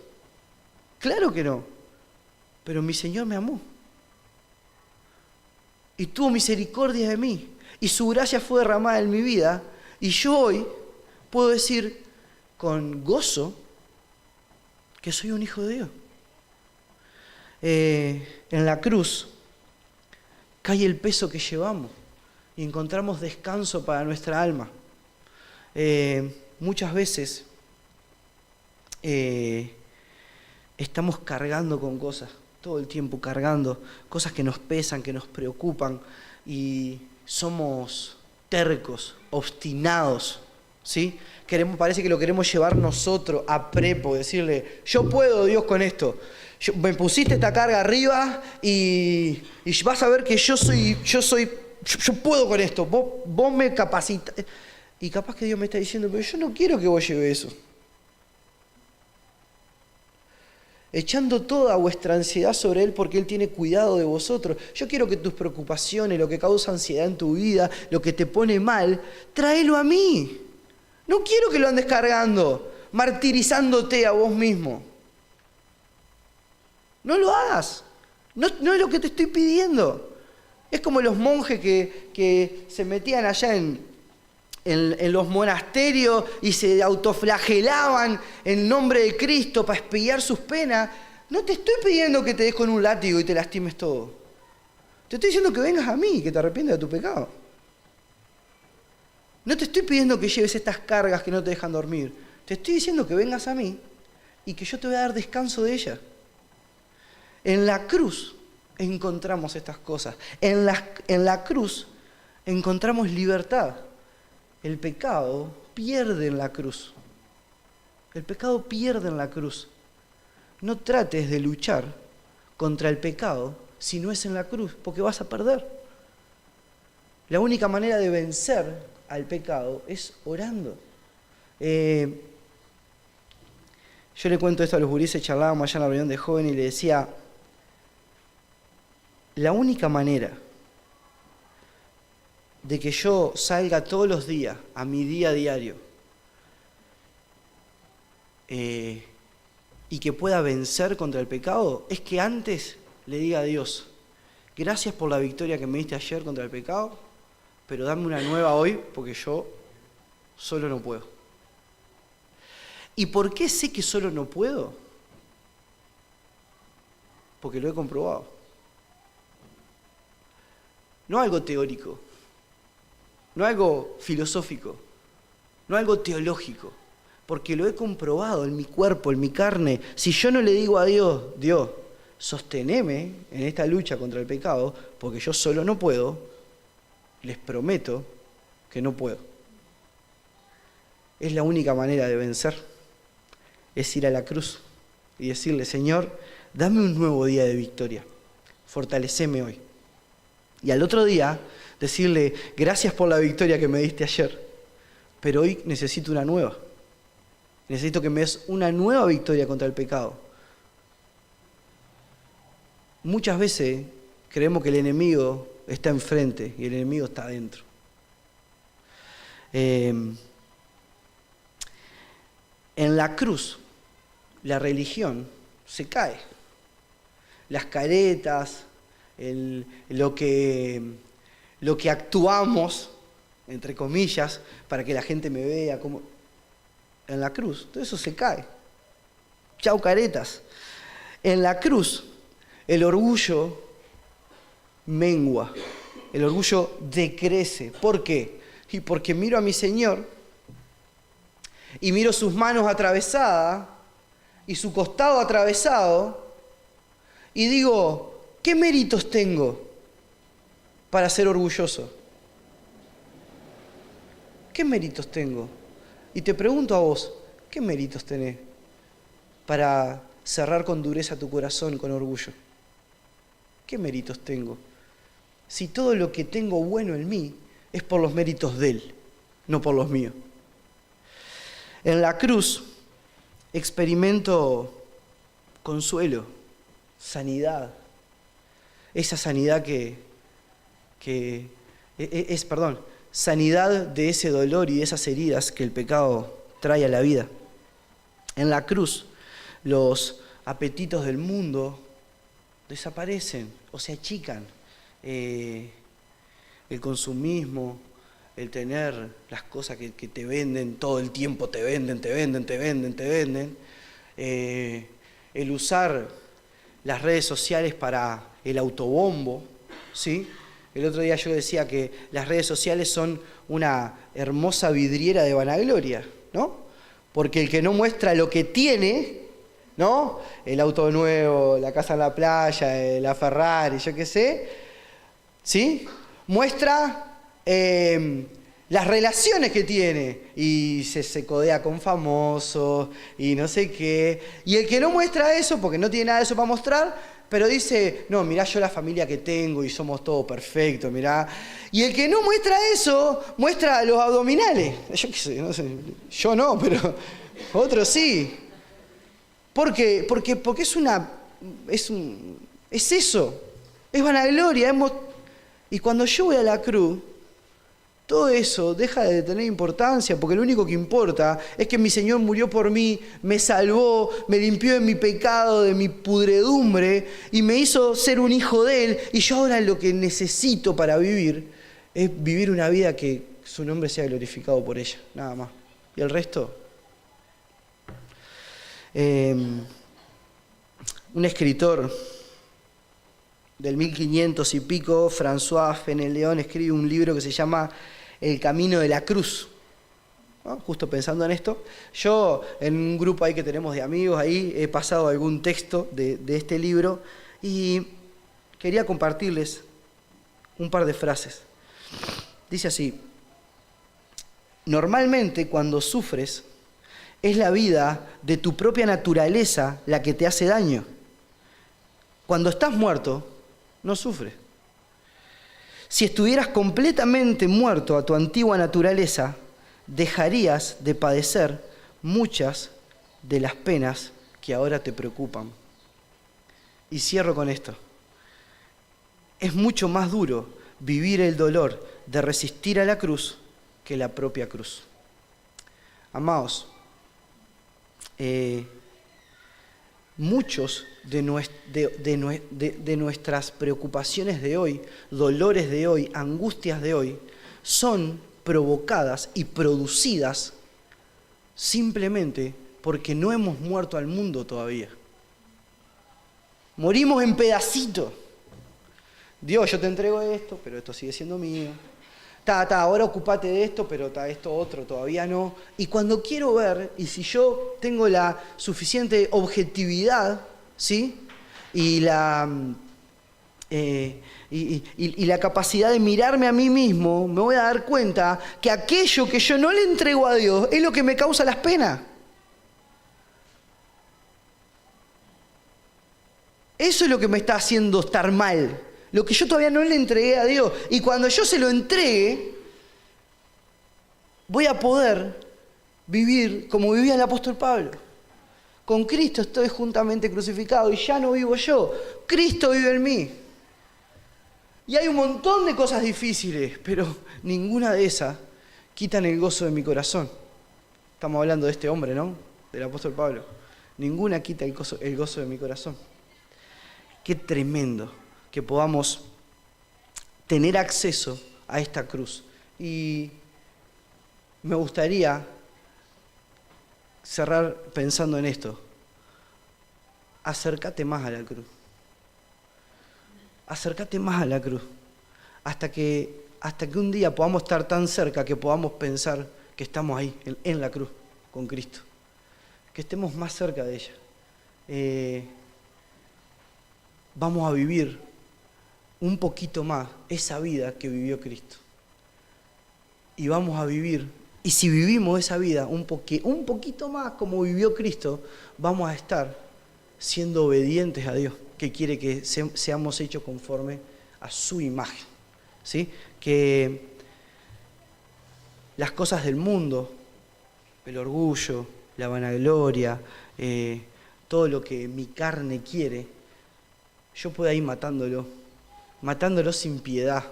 Claro que no. Pero mi Señor me amó. Y tuvo misericordia de mí. Y su gracia fue derramada en mi vida. Y yo hoy puedo decir con gozo que soy un hijo de Dios. En la cruz cae el peso que llevamos y encontramos descanso para nuestra alma. Muchas veces estamos cargando con cosas, todo el tiempo cargando, cosas que nos pesan, que nos preocupan y somos tercos, obstinados, ¿sí? Parece que lo queremos llevar nosotros a prepo, decirle, yo puedo, Dios, con esto. Me pusiste esta carga arriba y vas a ver que yo puedo con esto. Vos me capacitas. Y capaz que Dios me está diciendo, pero yo no quiero que vos lleves eso. Echando toda vuestra ansiedad sobre Él porque Él tiene cuidado de vosotros. Yo quiero que tus preocupaciones, lo que causa ansiedad en tu vida, lo que te pone mal, tráelo a mí. No quiero que lo andes cargando, martirizándote a vos mismo. No lo hagas. No es lo que te estoy pidiendo. Es como los monjes que se metían allá en los monasterios y se autoflagelaban en nombre de Cristo para expiar sus penas. No te estoy pidiendo que te des con un látigo y te lastimes todo. Te estoy diciendo que vengas a mí y que te arrepientas de tu pecado. No te estoy pidiendo que lleves estas cargas que no te dejan dormir. Te estoy diciendo que vengas a mí y que yo te voy a dar descanso de ellas. En la cruz encontramos estas cosas. En la cruz encontramos libertad. El pecado pierde en la cruz. El pecado pierde en la cruz. No trates de luchar contra el pecado si no es en la cruz, porque vas a perder. La única manera de vencer al pecado es orando. Yo le cuento esto a los gurises, charlábamos allá en la reunión de jóvenes y le decía, la única manera de que yo salga todos los días a mi día diario y que pueda vencer contra el pecado es que antes le diga a Dios, gracias por la victoria que me diste ayer contra el pecado, pero dame una nueva hoy porque yo solo no puedo. ¿Y por qué sé que solo no puedo? Porque lo he comprobado. No algo teórico, no algo filosófico, no algo teológico, porque lo he comprobado en mi cuerpo, en mi carne. Si yo no le digo a Dios, Dios, sosteneme en esta lucha contra el pecado, porque yo solo no puedo, les prometo que no puedo. Es la única manera de vencer, es ir a la cruz y decirle, Señor, dame un nuevo día de victoria, fortaleceme hoy. Y al otro día decirle, gracias por la victoria que me diste ayer, pero hoy necesito una nueva. Necesito que me des una nueva victoria contra el pecado. Muchas veces creemos que el enemigo está enfrente y el enemigo está adentro. En la cruz, la religión se cae. Las caretas, lo que actuamos, entre comillas, para que la gente me vea como en la cruz, todo eso se cae. Chau caretas. En la cruz, el orgullo mengua, el orgullo decrece. ¿Por qué? Y porque miro a mi Señor y miro sus manos atravesadas y su costado atravesado y digo, ¿qué méritos tengo para ser orgulloso? ¿Qué méritos tengo? Y te pregunto a vos, ¿qué méritos tenés para cerrar con dureza tu corazón con orgullo? ¿Qué méritos tengo? Si todo lo que tengo bueno en mí es por los méritos de Él, no por los míos. En la cruz experimento consuelo, sanidad. Esa sanidad sanidad de ese dolor y de esas heridas que el pecado trae a la vida. En la cruz, los apetitos del mundo desaparecen o se achican. El consumismo, el tener las cosas que te venden todo el tiempo, te venden. El usar las redes sociales para el autobombo, ¿sí? El otro día yo decía que las redes sociales son una hermosa vidriera de vanagloria, ¿no? Porque el que no muestra lo que tiene, ¿no? El auto nuevo, la casa en la playa, la Ferrari, yo qué sé, ¿sí? Muestra las relaciones que tiene y se codea con famosos y no sé qué. Y el que no muestra eso, porque no tiene nada de eso para mostrar, pero dice, no, mirá yo la familia que tengo y somos todos perfectos, mirá. Y el que no muestra eso, muestra los abdominales. Yo qué sé, no sé, yo no, pero otros sí. ¿Por qué? Porque es eso, es vanagloria. Y cuando yo voy a la cruz, todo eso deja de tener importancia, porque lo único que importa es que mi Señor murió por mí, me salvó, me limpió de mi pecado, de mi pudredumbre, y me hizo ser un hijo de Él. Y yo ahora lo que necesito para vivir es vivir una vida que su nombre sea glorificado por ella, nada más. Y el resto... un escritor del 1500 y pico, François Fenelon, escribe un libro que se llama El camino de la cruz, ¿no? Justo pensando en esto, yo en un grupo ahí que tenemos de amigos ahí he pasado algún texto de este libro y quería compartirles un par de frases. Dice así: normalmente cuando sufres es la vida de tu propia naturaleza la que te hace daño. Cuando estás muerto, no sufres. Si estuvieras completamente muerto a tu antigua naturaleza, dejarías de padecer muchas de las penas que ahora te preocupan. Y cierro con esto. Es mucho más duro vivir el dolor de resistir a la cruz que la propia cruz. Amados, muchos de nuestras preocupaciones de hoy, dolores de hoy, angustias de hoy, son provocadas y producidas simplemente porque no hemos muerto al mundo todavía. Morimos en pedacitos. Dios, yo te entrego esto, pero esto sigue siendo mío. Ahora ocupate de esto, pero esto otro todavía no. Y cuando quiero ver, y si yo tengo la suficiente objetividad, ¿sí? Y la capacidad de mirarme a mí mismo, me voy a dar cuenta que aquello que yo no le entrego a Dios es lo que me causa las penas. Eso es lo que me está haciendo estar mal. Lo que yo todavía no le entregué a Dios. Y cuando yo se lo entregue, voy a poder vivir como vivía el apóstol Pablo. Con Cristo estoy juntamente crucificado y ya no vivo yo. Cristo vive en mí. Y hay un montón de cosas difíciles, pero ninguna de esas quitan el gozo de mi corazón. Estamos hablando de este hombre, ¿no? Del apóstol Pablo. Ninguna quita el gozo de mi corazón. Qué tremendo que podamos tener acceso a esta cruz. Y me gustaría cerrar pensando en esto. Acércate más a la cruz. Acércate más a la cruz. Hasta que un día podamos estar tan cerca que podamos pensar que estamos ahí, en la cruz, con Cristo. Que estemos más cerca de ella. Vamos a vivir un poquito más esa vida que vivió Cristo. Y vamos a vivir, y si vivimos esa vida un poquito más como vivió Cristo, vamos a estar siendo obedientes a Dios, que quiere que seamos hechos conforme a su imagen. ¿Sí? Que las cosas del mundo, el orgullo, la vanagloria, todo lo que mi carne quiere, yo pueda ir matándolo sin piedad.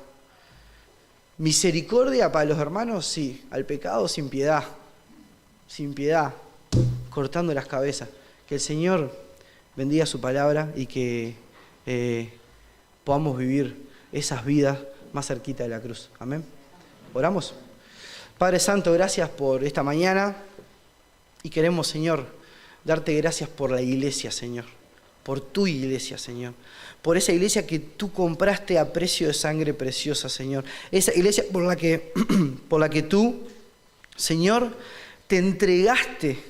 Misericordia para los hermanos, sí. Al pecado sin piedad, cortando las cabezas. Que el Señor bendiga su palabra y que podamos vivir esas vidas más cerquita de la cruz. Amén. ¿Oramos? Padre Santo, gracias por esta mañana y queremos, Señor, darte gracias por la iglesia, Señor. Por tu iglesia, Señor. Por esa iglesia que tú compraste a precio de sangre preciosa, Señor. Esa iglesia por la que tú, Señor, te entregaste,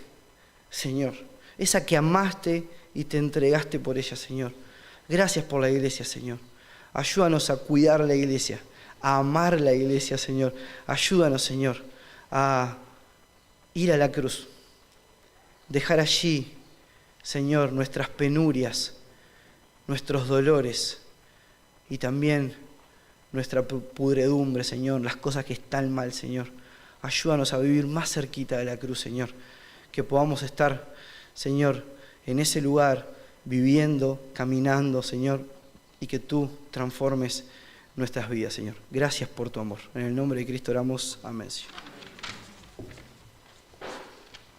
Señor. Esa que amaste y te entregaste por ella, Señor. Gracias por la iglesia, Señor. Ayúdanos a cuidar la iglesia, a amar la iglesia, Señor. Ayúdanos, Señor, a ir a la cruz. Dejar allí, Señor, nuestras penurias, nuestros dolores y también nuestra pudredumbre, Señor, las cosas que están mal, Señor. Ayúdanos a vivir más cerquita de la cruz, Señor. Que podamos estar, Señor, en ese lugar, viviendo, caminando, Señor, y que tú transformes nuestras vidas, Señor. Gracias por tu amor. En el nombre de Cristo oramos. Amén, Señor.